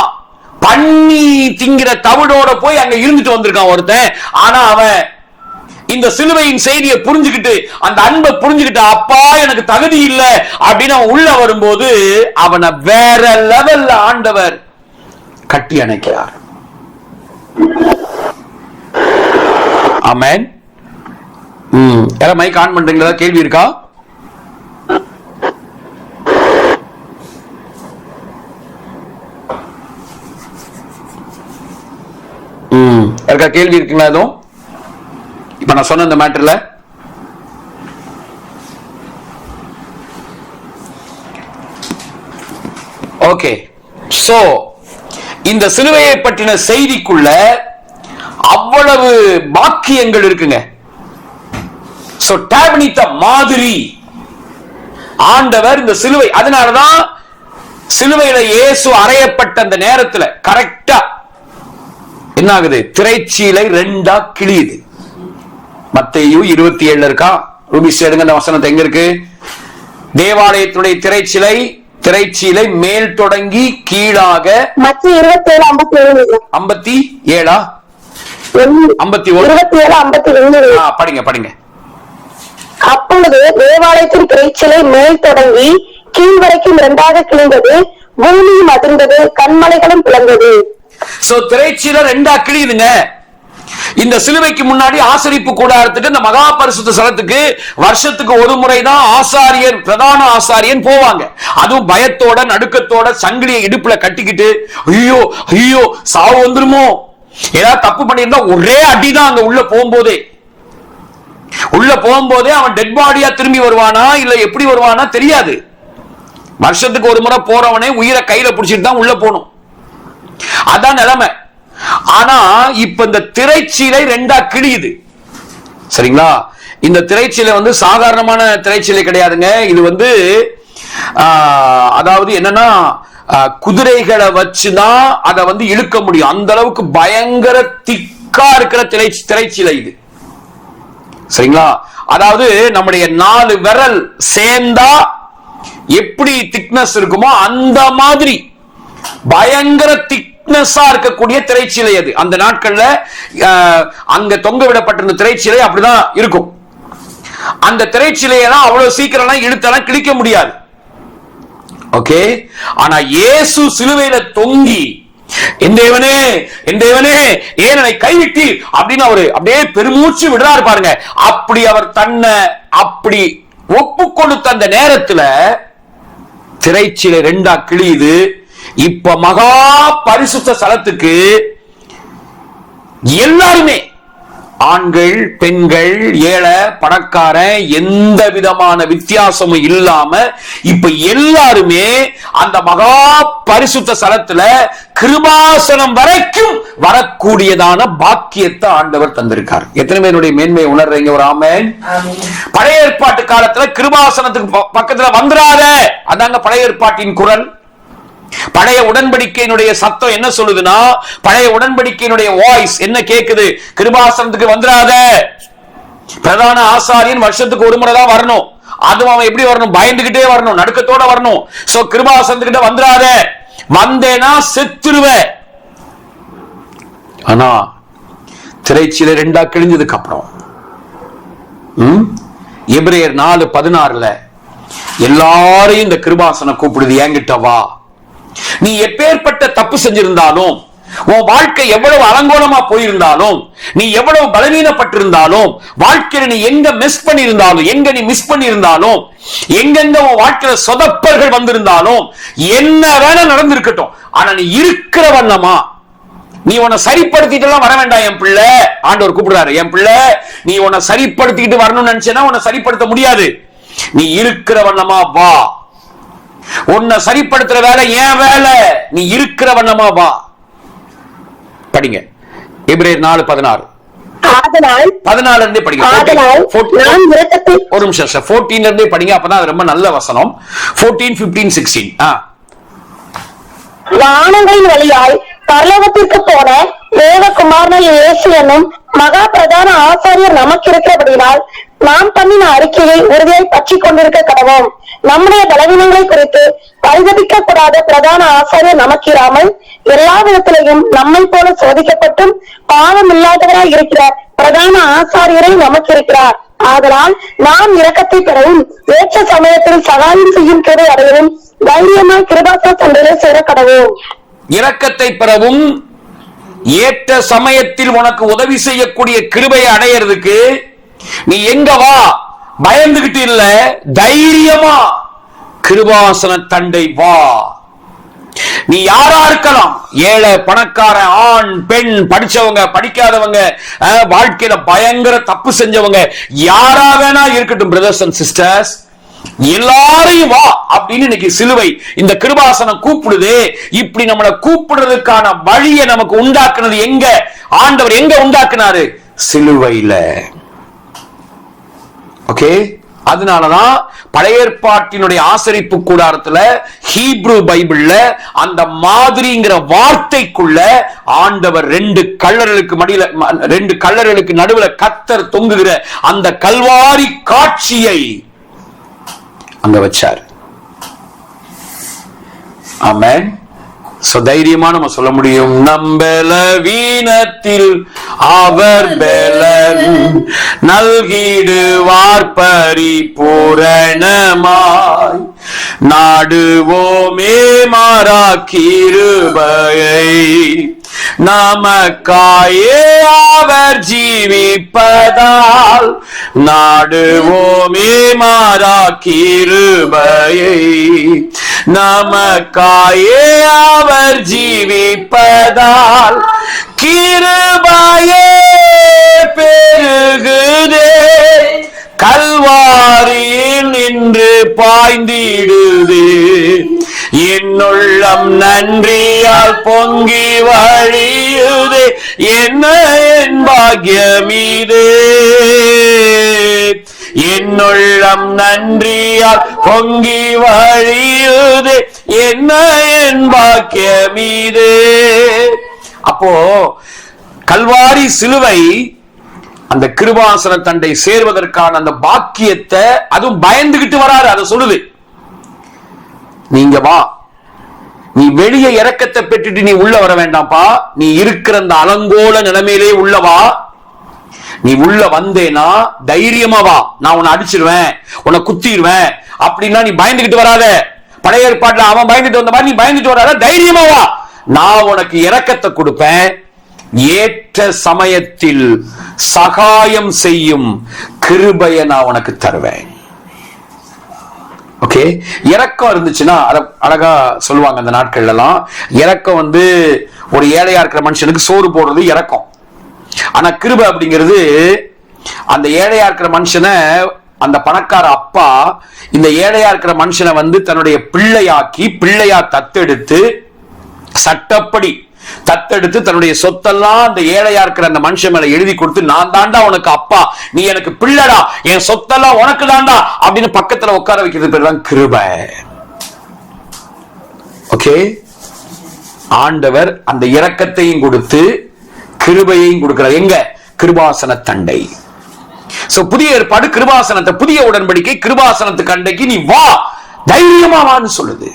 பண்ணி திங்கிற தவிடோட போய் அங்க இருந்துட்டு வந்திருக்கான் ஒருத்தன். ஆனா அவன் இந்த சிலுவையின் செய்தியை புரிஞ்சுக்கிட்டு, அந்த அன்பை புரிஞ்சுக்கிட்டு, அப்பா எனக்கு தகுதி இல்லை அப்படின்னு அவன் உள்ள வரும்போது அவனை வேற லெவல்ல ஆண்டவர் கட்டி அணைக்கிறார். ஆமென். யாரா மைக் ஆன் பண்றீங்களா? கேள்வி இருக்கா? யாருக்கா கேள்வி இருக்குங்களா? எதுவும் இப்ப நான் சொன்ன இந்த மேட்டர்ல ஓகே. சோ இந்த சிலுவையை பற்றின செய்திக்குள்ள அவ்வளவு பாக்கியங்கள் இருக்குங்க. சோ டாபனித்த மாதிரி ஆண்டவர் இந்த சிலுவை, அதனாலதான் சிலுவையில இயேசு அறையப்பட்ட அந்த நேரத்துல கரெக்டா என்ன ஆகுது? திரைச்சீலை ரெண்டா கிழியுது. மத்தேயு 27 இருக்கா? ரூபிஸ் எடுங்க அந்த வசனத்தை. எங்க இருக்கு? தேவாலயத்துடைய திரைச்சீலை மேல் தொடங்கி கீழாக மத்திய 27:57 57 படிங்க. அப்பொழுது தேவாலயத்தின் திரைச்சீலை மேல் தொடங்கி கீழ் வரைக்கும் இரண்டாக கிழிந்தது, பூமியும் அதிர்ந்தது, கண்மலைகளும் பிளந்தது. சோ திரைச்சீலை ரெண்டா கிழியுதுங்க. இந்த சிலுவைக்கு முன்னாடி ஆசரிப்பு கூடாரத்துக்கு, இந்த மகா பரிசுத்த ஸ்தலத்துக்கு வருஷத்துக்கு ஒரு முறைதான் ஆசாரியர், பிரதான ஆசாரியன் போவாங்க. அதுவும் பயத்தோட நடுக்கத்தோட சங்கிலியை இடுப்புல கட்டிக்கிட்டு, ஐயோ ஐயோ சாவு வந்துருமோ, ஏதாவது தப்பு பண்ணியிருந்தா ஒரே அடிதான் அங்க உள்ள போகும்போதே அவன் டெட் பாடியா திரும்பி வருவானா இல்ல எப்படி வருவானா தெரியாது. வருஷத்துக்கு ஒரு முறை போறவனே உயிரை கையில பிடிச்சிட்டு தான் உள்ள போகணும். அதான் நிலைமை. ஆனா இப்ப இந்த திரைச்சீலை ரெண்டா கிழியுது. சரிங்களா? இந்த திரைச்சீலை சாதாரணமான திரைச்சீலை கிடையாதுங்க. இது அதாவது என்னன்னா குதிரைகளை வச்சுதான் அதை இழுக்க முடியும். அந்த அளவுக்கு பயங்கர திக்கா இருக்கிற திரைச்சீலை இது. சரிங்களா? அதாவது நம்முடைய 4 விரல் சேர்ந்தா எப்படி திக்னஸ் இருக்குமோ அந்த மாதிரி பயங்கர திக்னஸா இருக்கக்கூடிய திரைச்சீலை அது. அந்த நாட்கள்ல அங்க தொங்க விடப்பட்டிருந்த திரைச்சீலை அப்படிதான் இருக்கும். அந்த திரைச்சீலையெல்லாம் அவ்வளவு சீக்கிரம் இழுத்தெல்லாம் கிழிக்க முடியாது. ஓகே. ஆனா இயேசு சிலுவையில தொங்கி, என் தேவனே ஏன் என்னை கைவிட்டு அப்படின்னு அவரு அப்படியே பெருமூச்சு விடுறாரு பாருங்க. அப்படி அவர் தன்னை அப்படி ஒப்பு கொடுத்த அந்த நேரத்துல திரைச்சீலை ரெண்டா கிழியுது. இப்ப மகா பரிசுத்த ஸ்தலத்துக்கு எல்லாருமே, ஆண்கள் பெண்கள் ஏழை பணக்காரன் எந்த விதமான வித்தியாசமும் இல்லாம இப்ப எல்லாருமே அந்த மகா பரிசுத்த ஸ்தலத்துல கிருபாசனம் வரைக்கும் வரக்கூடியதான பாக்கியத்தை ஆண்டவர் தந்திருக்கார். எத்தனை பேருடைய மேன்மையை உணர்றீங்க? ஒரு ஆமென். பழைய ஏற்பாட்டு காலத்துல கிருபாசனத்துக்கு பக்கத்துல வந்துடாத, அதாங்க பழைய ஏற்பாட்டின் குரல். பழைய உடன்படிக்கையினுடைய சத்தம் என்ன சொல்லுதுன்னா, பழைய உடன்படிக்கையினுடைய வாய்ஸ் என்ன கேக்குது? கிருபாசனத்துக்கு வந்துடாத. பிரதான ஆசாரியன் வருஷத்துக்கு ஒரு முறை தான் வரணும். அதுவும் அவன் எப்படி வரணும்? பயந்துகிட்டே வரணும், நடுக்கத்தோட வரணும். சோ கிருபாசனத்துக்கிட்ட வந்துடாத, வந்தேனா செத்துருவ. ஆனா திரைச்சீலை ரெண்டா கிழிஞ்சதுக்கு அப்புறம் எபிரேயர் 4:16 எல்லாரையும் இந்த கிருபாசனம் கூப்பிடுது, என்கிட்ட வா. நீ எப்பேற்பட்ட தப்பு செஞ்சிருந்தாலும், உன் வாழ்க்கை எவ்வளவு அலங்கோலமா போயிருந்தாலும், நீ எவ்வளவு பலவீனப்பட்டிருந்தாலும், வாழ்க்கையில நீ எங்க மிஸ் பண்ணியிருந்தாலும், எங்கெங்க உன் வாழ்க்கையில சொதப்பர்கள் வந்திருந்தாலும், என்ன வேணா நடந்திருக்கட்டும், ஆனா நீ இருக்கிற வண்ணமா, நீ உன்னை சரிப்படுத்திட்டு வர வேண்டாம் என் பிள்ளை. ஆண்டவர் கூப்பிடுறாரு, என் பிள்ளை நீ உன்னை சரிப்படுத்திக்கிட்டு வரணும்னு நினைச்சேன்னா உன்னை சரிப்படுத்த முடியாது. நீ இருக்கிற வண்ணமா வா. உன்னை சரிப்படுத்துற வேலை ஏன் வேலை, நீ இருக்கிற வண்ணமா வா. படிங்க எபிரேயர் 4:16. 14 இருந்தே படிங்க. ஒரு நிமிஷம் 14 இருந்தே படிங்க, அப்பதான் ரொம்ப நல்ல வசனம். 14, 15, 16. வானங்களின் வழியாய் பரலோகத்திற்கு போன தேவகுமாரனாகிய இயேசு என்னும் மகா பிரதான ஆசாரியர் நமக்கு இருக்கிறபடியால் நாம் பண்ணின அறிக்கையை உறுதியை பற்றி கொண்டிருக்க கடவோம். நம்முடைய பலவீனங்களை குறித்து பரிதபிக்க கூடாத பிரதான ஆசாரியர் நமக்கிராமல் எல்லா விதத்திலையும் நம்மை போல சோதிக்கப்பட்டும் பாவம் இல்லாதவராய் இருக்கிறார் பிரதான ஆசாரியரை நமக்கு இருக்கிறார். ஆதலால் நாம் இரக்கத்தை பெறவும் ஏற்ற சமயத்தில் சகாயம் செய்யும் கிருபை அடையவும் தைரியமாய் கிருபாசன சண்டையிலே சேர கடவோம். இரக்கத்தை பெறவும் ஏற்ற சமயத்தில் உனக்கு உதவி செய்யக்கூடிய கிருபையை அடையிறதுக்கு நீ எங்க வா, பயந்துகிட்டு இல்ல, தைரியமா கிருபாசன தண்டை வா. நீ யாரா இருக்கலாம், ஏழை பணக்காரன், ஆண் பெண், படிச்சவங்க படிக்காதவங்க, வாழ்க்கையில பயங்கர தப்பு செஞ்சவங்க, யாரா வேணா இருக்கட்டும் பிரதர்ஸ் அண்ட் சிஸ்டர்ஸ், எல்லாரையும் வா அப்படின்னு இன்னைக்கு சிலுவை இந்த கிருபாசனம் கூப்பிடுது. இப்படி நம்மளை கூப்பிடுறதுக்கான வழியை நமக்கு உண்டாக்குனது எங்க? ஆண்டவர் எங்க உண்டாக்குனாரு? சிலுவையில. ஓகே, அதனாலதான் பழைய ஏற்பாட்டினுடைய ஆசரிப்பு கூடாரத்துல ஹீப்ரு பைபிள்ல அந்த மாதிரிங்கிற வார்த்தைக்குள்ள ஆண்டவர் ரெண்டு கல்லர்களுக்கு நடுவுல கர்த்தர் தொங்குகிற அந்த கல்வாரி காட்சியை அங்க வச்சார். ஆமென். சோ தைரியமா நம்ம சொல்ல முடியும், நம்பல வீணத்தில் அவர் பலன் நல்கிடுவார் பரிபூரணமாய், நாடுவோமே மாறா கிருபையை, நமக்காயே அவர் ஜீவிப்பதால், நாடுவோமே மாறா கிருபையை, நமக்காயே அவர் ஜீவிப்பதால், கிருபையே பெருகுதே கல்வாரியில் நின்று பாய்ந்திடுதே, என்னுள்ளம் நன்றியால் பொங்கி வழியுதே, என்ன என் பாக்கியமிதே, என்னுள்ளம் நன்றியால் பொங்கி வழியுதே, என்ன என் பாக்கியமிதே. அப்போ கல்வாரி சிலுவை அந்த கிருபாசன தண்டை சேர்வதற்கான அந்த பாக்கியத்தை அதுவும் பயந்துகிட்டு வராரு. அதை சொல்லுது, நீங்க வா, நீ வெளியே இரக்கத்தை பெற்றுட்டு நீ உள்ள வர வேண்டாம்ப்பா, நீ இருக்கிற அந்த அலங்கோல நிலைமையிலே உள்ளவா, நீ உள்ள வந்தேனா தைரியமா வா, நான் உன்னை அடிச்சிருவேன், உன்னை குத்திடுவேன் அப்படின்னா நீ பயந்துகிட்டு வராத. பழைய ஏற்பாட்டுல அவன் பயந்துட்டு வந்த மாதிரி நீ பயந்துட்டு வராத, தைரியமா வா, நான் உனக்கு இரக்கத்தை கொடுப்பேன், ஏற்ற சமயத்தில் சகாயம் செய்யும் கிருபையை நான் உனக்கு தருவேன். ஓகே, இரக்கம் இருந்துச்சுன்னா அழகா சொல்லுவாங்க அந்த நாட்கள்ல எல்லாம். இரக்கம் ஒரு ஏழையா இருக்கிற மனுஷனுக்கு சோறு போடுறது இரக்கம். ஆனா கிருபை அப்படிங்கிறது அந்த ஏழையா இருக்கிற மனுஷனை, அந்த பணக்கார அப்பா இந்த ஏழையா இருக்கிற மனுஷனை தன்னுடைய பிள்ளையா தத்தெடுத்து, சட்டப்படி தத்தெடுத்து தன்னுடைய சொத்தெல்லாம் அந்த ஏழையா இருக்கிற அந்த மனுஷன் மேல எழுதி கொடுத்து, நான் தாண்டா உனக்கு அப்பா, நீ எனக்கு பிள்ளடா, என் சொத்தெல்லாம் உனக்கு தாண்டா அப்படின்னு பக்கத்துல உட்கார வைக்கிறது பேர் தான் கிருபை. ஓகே, ஆண்டவர் அந்த இரக்கத்தையும் கொடுத்து கிருபையையும் கொடுக்கிறார். எங்க? கிருபாசன தண்டை. புதிய ஏற்பாடு கிருபாசனத்தை, புதிய உடன்படிக்கை கிருபாசனத்துக்கு அண்டைக்கு நீ வா, தைரியமா வான்னு சொல்லுது.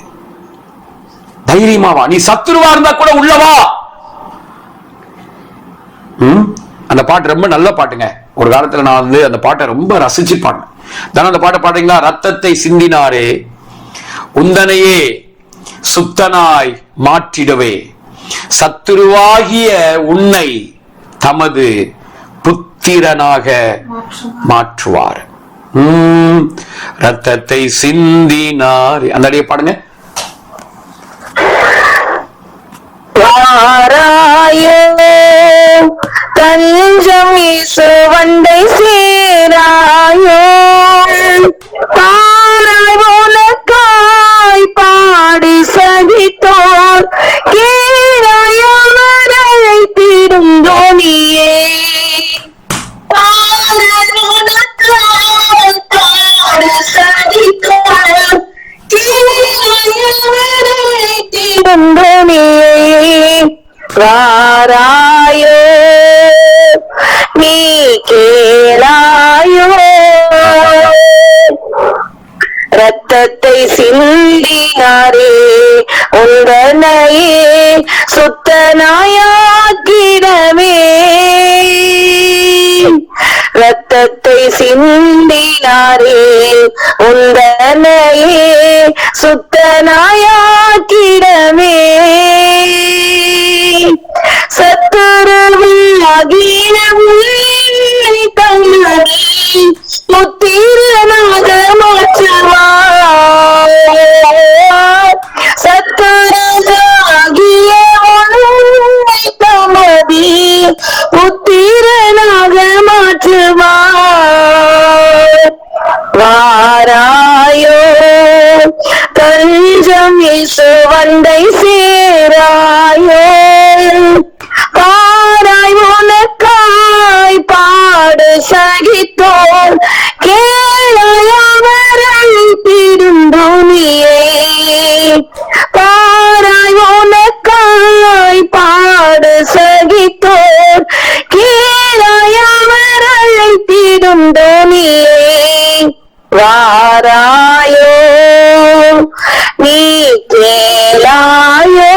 தைரியமா வா, நீ சத்துருவா இருந்தா கூட உள்ளவா. அந்த பாட்டு ரொம்ப நல்ல பாட்டுங்க. ஒரு காலத்துல நான் அந்த பாட்டை ரொம்ப ரசிச்சு பாடினேன். தானே அந்த பாட்டை பாட்டீங்களா? ரத்தத்தை சிந்தினாரே உந்தனையே சுத்தனாய் மாற்றிடவே, சத்துருவாகிய உன்னை தமது புத்திரனாக மாற்றுவார். ரத்தத்தை சிந்தினார். அந்த அடியை பாடுங்க. தஞ்சம் இசுவண்டை சேராயோ, பாராய் உனக்காய் பாடி சகித்தோர் கேளாயவரை தீரும் தோனியே, பாராய் உனக்காய் பாடி சகித்தோர் கேளாயவரை தீரும் தோனியே, வாராயோ நீ கேளாயோ. ரத்தத்தை சிந்தினாரே உந்தனையே சுத்தனாயாக்கிடவே ரத்தத்தை சிந்தினாரே உந்தனையே சுத்தனாயாக்கிடவே சத்துருவியாகின உன்னை தன்னடி முத்திரனாக மாற்றுவார் சத்துருவாகிய உன்னை தமதி முத்திரனாக மாற்றுவார் வாராயோ தஞ்சம் இயேசு வண்டை சேராயோ பாராய் உனக்காய் பாடு சகித்தோர் கேளாய் அவரை திருந்துனியே பாராய் உனக்காய் பாடு சகித்தோர் கேளாய் அவரை திருந்துனியே வாராயோ நீ கேளாயோ.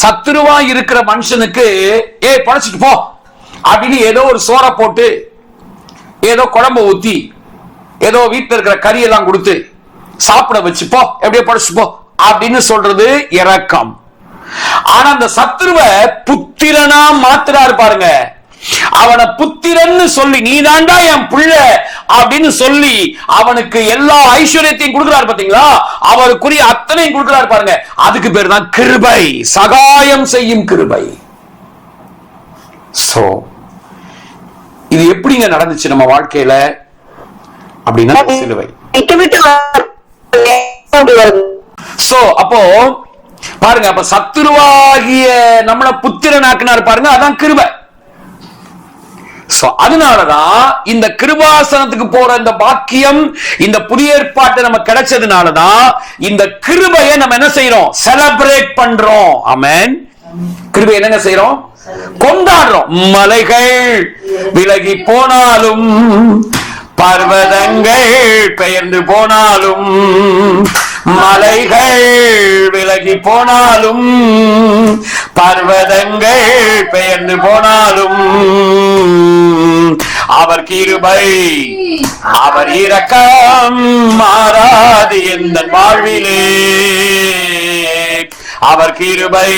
சத்துருவா இருக்கிற மனுஷனுக்கு படைச்சிட்டு போ அப்படின்னு ஏதோ ஒரு சோறை போட்டு ஏதோ குழம்பு ஊத்தி ஏதோ வீட்டுல இருக்கிற கறியெல்லாம் கொடுத்து சாப்பிட வச்சு போ எப்படியோ படைச்சு போ அப்படின்னு சொல்றது இரக்கம். ஆனா அந்த சத்துருவ புத்திரனா மாத்துறாரு பாருங்க. அவனை புத்திரன்னு சொல்லி நீதாண்டா என் பிள்ளை அப்படின்னு சொல்லி அவனுக்கு எல்லா ஐஸ்வர்யத்தையும் கொடுக்கிறார் பாத்தீங்களா, அவருக்குரிய அத்தனையும் கொடுக்கிறார் பாருங்க. அதுக்கு பேர் தான் கிருபை, சகாயம் செய்யும் கிருபை. சோ இது எப்படிங்க நடந்துச்சு நம்ம வாழ்க்கையில அப்படின்னா சிலுவை. சோ அப்போ பாருங்க, அப்ப சத்துருவாகிய நம்மள புத்திரனாக்குனார் பாருங்க, அதான் கிருபை. அதனாலதான் இந்த கிருபாசனத்துக்கு போற இந்த பாக்கியம், இந்த புதிய ஏற்பாட்டை நம்ம கிடைச்சதுனாலதான் இந்த கிருபையை நம்ம என்ன செய்யறோம், செலிப்ரேட் பண்றோம். ஆமென். கிருபை என்னங்க செய்யறோம், கொண்டாடுறோம். மலைகள் விலகி போனாலும் பர்வதங்கள் பெயர்ந்து போனாலும் மலைகள் விலகி போனாலும் பர்வதங்கள் பெயர்ந்து போனாலும் அவர் கிருபை அவர் இரக்கம் மாறாது எந்த வாழ்விலே. அவர் கிருபை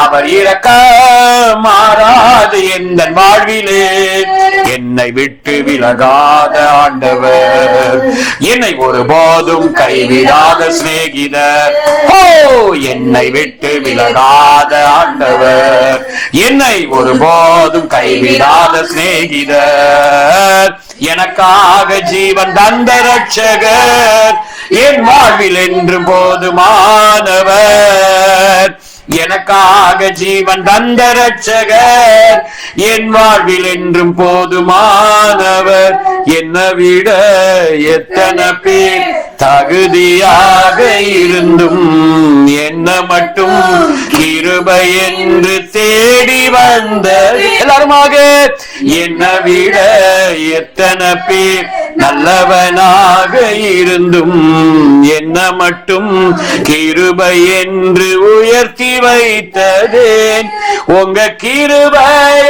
அவர் இரக்கம் மாறாது எந்த வாழ்விலே. என்னை விட்டு விலகாத ஆண்டவர், என்னை ஒருபோதும் கைவிடாத சிநேகிதர். ஓ, என்னை விட்டு விலகாத ஆண்டவர், என்னை ஒருபோதும் கைவிடாத சிநேகிதர். எனக்காக ஜீவன் தந்த ரட்சகர், என் வாழ்வில் என்று போதுமானவர். எனக்காக ஜீவன் தந்த ரட்சகர், என் வாழ்வில் என்றும் போதுமானவர். என்னை விட எத்தனை பேர் தகுதியாக இருந்தும் என்ன மட்டும் கிருபை என்று தேடி வந்த எல்லாருமாக. என்னை விட எத்தனை பேர் நல்லவனாக இருந்தும் என்ன மட்டும் கிருபை என்று உயர்த்தி வைத்ததேன். உங்க கிருபை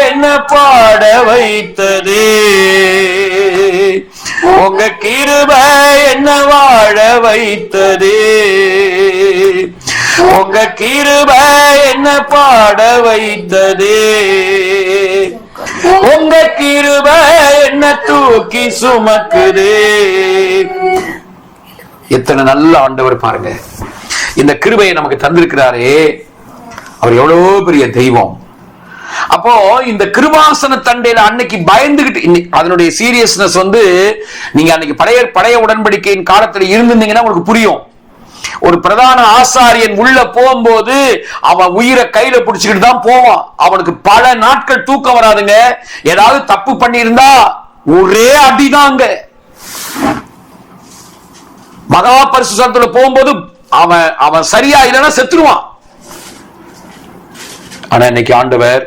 என்ன பாட வைத்ததே, உங்க கிருபை என்ன வாழ வைத்ததே, உங்க கிருபை என்ன பாட வைத்ததே, உங்க கிருபை என்ன தூக்கி சுமக்குதே. எத்தனை நல்ல ஆண்டவர் பாருங்க. இந்த கிருபையை நமக்கு தந்திருக்கிறாரே, அவர் எவ்வளவு பெரிய தெய்வம். அப்போ இந்த கிருபாசன தண்டையில அன்னைக்கு பயந்துகிட்டு, அதனுடைய சீரியஸ்னஸ் நீங்க அன்னைக்கு பழைய உடன்படிக்கையின் காலத்துல இருந்திருந்தீங்கன்னா உங்களுக்கு புரியும். ஒரு பிரதான ஆசாரியன் உள்ள போகும்போது அவன் உயிரை கையில பிடிச்சுக்கிட்டு தான் போவான். அவனுக்கு பல நாட்கள் தூக்கம் வராதுங்க. ஏதாவது தப்பு பண்ணி இருந்தா ஒரே அடிதாங்க. மகா பரிசுத்தத்துல போகும்போது அவன் சரியா இல்லைன்னா செத்துருவான். ஆனா இன்னைக்கு ஆண்டவர்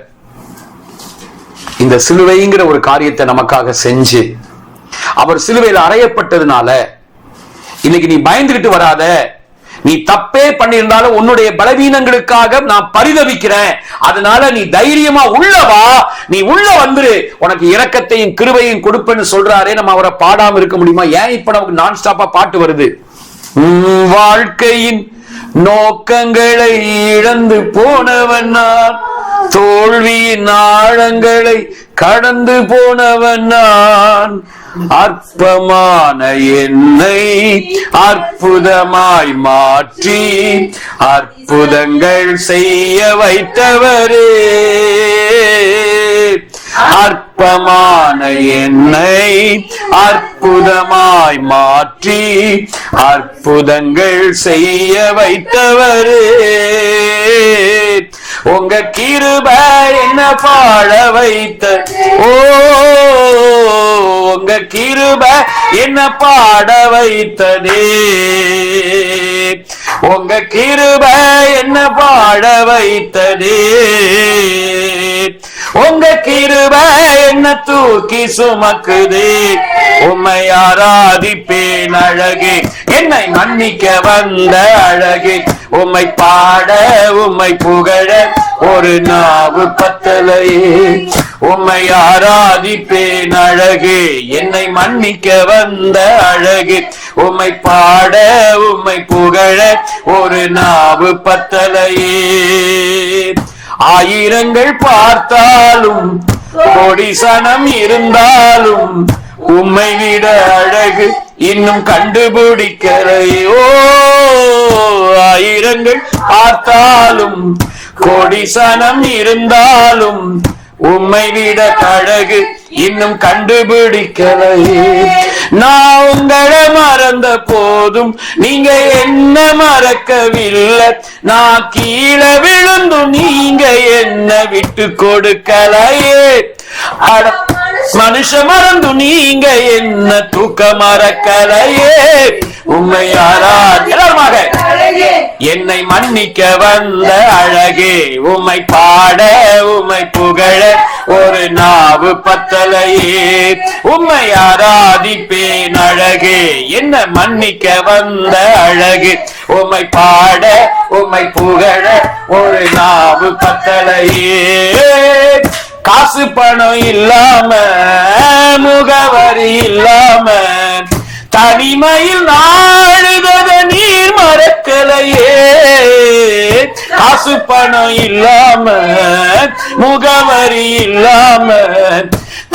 இந்த சிலுவைங்கிற ஒரு காரியத்தை நமக்காக செஞ்சு, அவர் சிலுவையில் அறையப்பட்டதுனால இன்னைக்கு நீ பயந்துகிட்டு வராத. நீ தப்பே பண்ணியிருந்தாலும் உன்னுடைய பலவீனங்களுக்காக நான் பரிதவிக்கிறேன். அதனால நீ தைரியமா உள்ளவா, நீ உள்ள வந்துரு, உனக்கு இரக்கத்தையும் கிருபையும் கொடுப்பேன்னு சொல்றாரே. நம்ம அவரை பாடாம இருக்க முடியுமா? ஏன் இப்ப நமக்கு நான் ஸ்டாப்பா பாட்டு வருது? வாழ்க்கையின் நோக்கங்களை இழந்து போனவன் நான், தோல்வியின் ஆழங்களை கடந்து போனவன் நான், அற்பமான என்னை அற்புதமாய் மாற்றி அற்புதங்கள் செய்ய வைத்தவரே, அற்பமான என்னை அற்புதமாய் மாற்றி அற்புதங்கள் செய்ய வைத்தவரே, உங்க கிருபை என்ன பாட வைத்த, ஓ உங்க கிருபை என்ன பாட வைத்ததே, உங்க கிருபை என்ன பாட வைத்ததே, உங்க கிருபை என்ன தூக்கி சுமக்குதே, உம்மை ஆராதிப்பேன் அழகே, என்னை மன்னிக்க வந்த அழகே, உம்மை பாட உம்மை புகழ ஒரு நாவு பத்தலையே, உம்மை ஆராதிப்பேன் அழகே, என்னை மன்னிக்க வந்த அழகே, உம்மை பாட உம்மை புகழ ஒரு நாவு பத்தலையே, ஆயிரங்கள் பார்த்தாலும் கோடி சனம் இருந்தாலும் உம்மை விட அழகு இன்னும் கண்டுபிடிக்கலையோ, ஆயிரங்கள் பார்த்தாலும் கோடி சனம் இருந்தாலும் உம்மை விட அழகு இன்னும் கண்டுபிடிக்கலையே, நான் உங்களை மறந்த போதும் நீங்க என்ன மறக்கவில்லை, நான் கீழே விழுந்தும் நீங்க என்ன விட்டு கொடுக்கலையே, மனுஷ மறந்து நீங்க என்ன தூக்க மறக்கலையே, உம்மை ஆராதமாக என்னை மன்னிக்க வந்த அழகே, உம்மை பாட உம்மை புகழ ஒரு நாவு பத்தலையே, உம்மை ஆராதிப்பேன் அழகே, என்ன மன்னிக்க வந்த அழகு, உம்மை பாட உம்மை புகழ ஒரு நாவு பத்தலையே, காசு பணம் இல்லாம முகவரி இல்லாம தனிமையில் நாடுதத நீர் மறக்கலையே, காசு பணம் இல்லாம முகவரி இல்லாம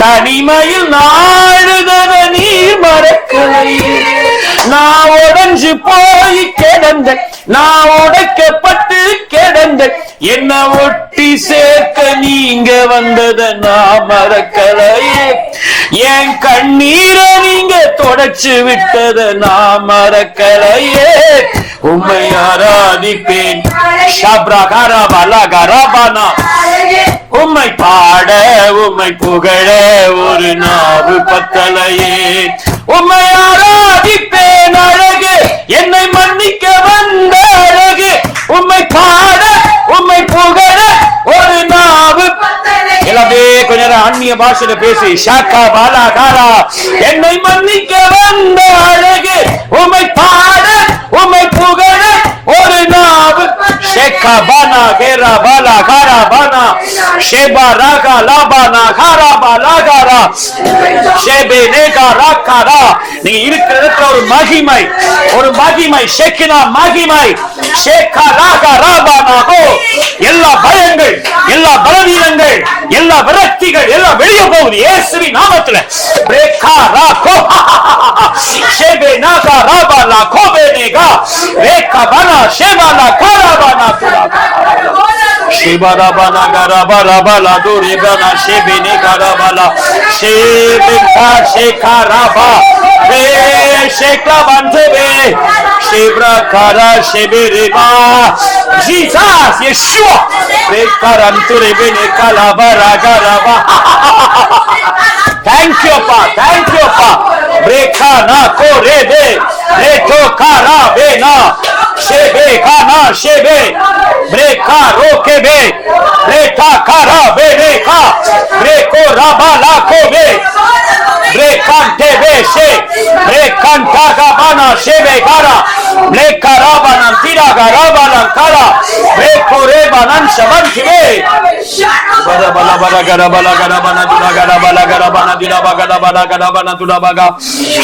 தனிமையில் நாடுதத நீர் மறக்கலையே, நான் உடைஞ்சு போய் கிடந்த, நான் உடைக்கப்பட்டு கிடந்த, என்ன ஒட்டி சேர்க்க நீங்க வந்தத நான் மறக்கலையே, என் கண்ணீரை நீங்க தொடச்சு விட்டத நான் மறக்கலையே, உம்மை ஆராதிப்பேன் உம்மை பாட உம்மை புகழ ஒரு நாவு பத்தலையே, உம்மை ஆராதிப்பேன் அழகு, என்னை மன்னிக்க வந்த அழகு, உம்மை பாட உம்மை புகழ ஒரு நாவு, எல்லாமே கொஞ்ச நேரம் அந்நிய பாஷையில பேசி ஷாக்கா பாலா காரா, என்னை மன்னிக்க வந்த அழகு, உம்மை பாட உம்மை புகழ ஒரு நாவு, ஷேக்கா பானா கேரா பாலா காரா பானா, ஷேபா ராகா லாபானா காரா பாலா காரா, ஷேபே நேகா ராக்காரா, நீங்க இருக்கிற இடத்துல ஒரு மகிமை, ஒரு மகிமை, ஷேக்கினா மகிமை, ஷேக்கா ராகா ராபானா கோ, எல்லா பயங்கள், எல்லா பலவீனங்கள், எல்லா விரக்திகள் எல்லாம் வெளியே போகுது இயேசுவின் நாமத்துல, பிரேக்கா ராகோ ஷேபே நாகா ராபாலா கோபே நேகா ரேகா பானா ஷேபாலா காராபானா குரா ஷேபாராபானா காராபாராபாலா துரிபானா ஷேபினே காராபாலா ஷேபிகா ஷேகாராபா ரே ஷேகா பந்தவே ஷேப்ரா காரா ஷேபிரிமா ஜீசஸ் yeshua ரேகாரந்துரே பெனே காலாபாரா காராபா. Thank you அப்பா, thank you அப்பா. பிரேக்கா நா கோரேபே ரேட்டோ காரா பேனா ஷேபே கானா ஷேபே பிரேக்கா ரோகேபே பிரேட்டா காரா பேனேகா பிரேக்கோ ராபா லாகோபே பிரேக் rekante beshe rekanta gabana shebe gara lekarabana tira garabana kala rekore banan shabantibe bala bala bala gara bala gara bana tira gara bala gara bana tira bagara bala gara bana tira baga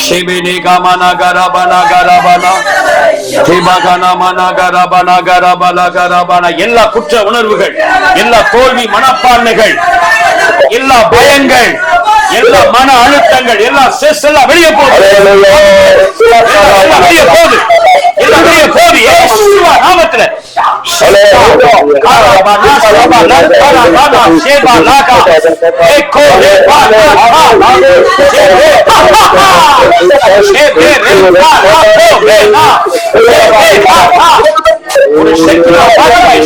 shebe ne gamana gara bana tibagana mana gara bana எல்லா குற்ற உணர்வுகள், எல்லா தோல்வி மனப்பான்மைகள், எல்லா பயங்கள், எல்லா மன அழுத்தங்கள், எல்லா ஸ்ட்ரெஸ் எல்லாம் வெளியே போகுது, வெளியே போகுது, எல்லாம் வெளியே போகுது இயேசுவின் நாமத்திலே. ஒரு Shekinah பாதிமை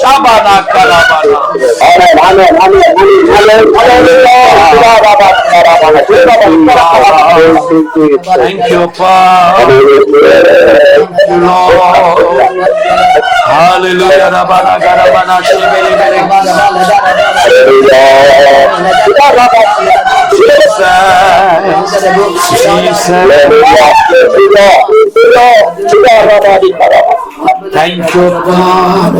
ஷாபானா கலாபானா. Thank you, Father. Thank you, Lord. Hallelujah. Rabana garabana shibele bele. Thank you, God.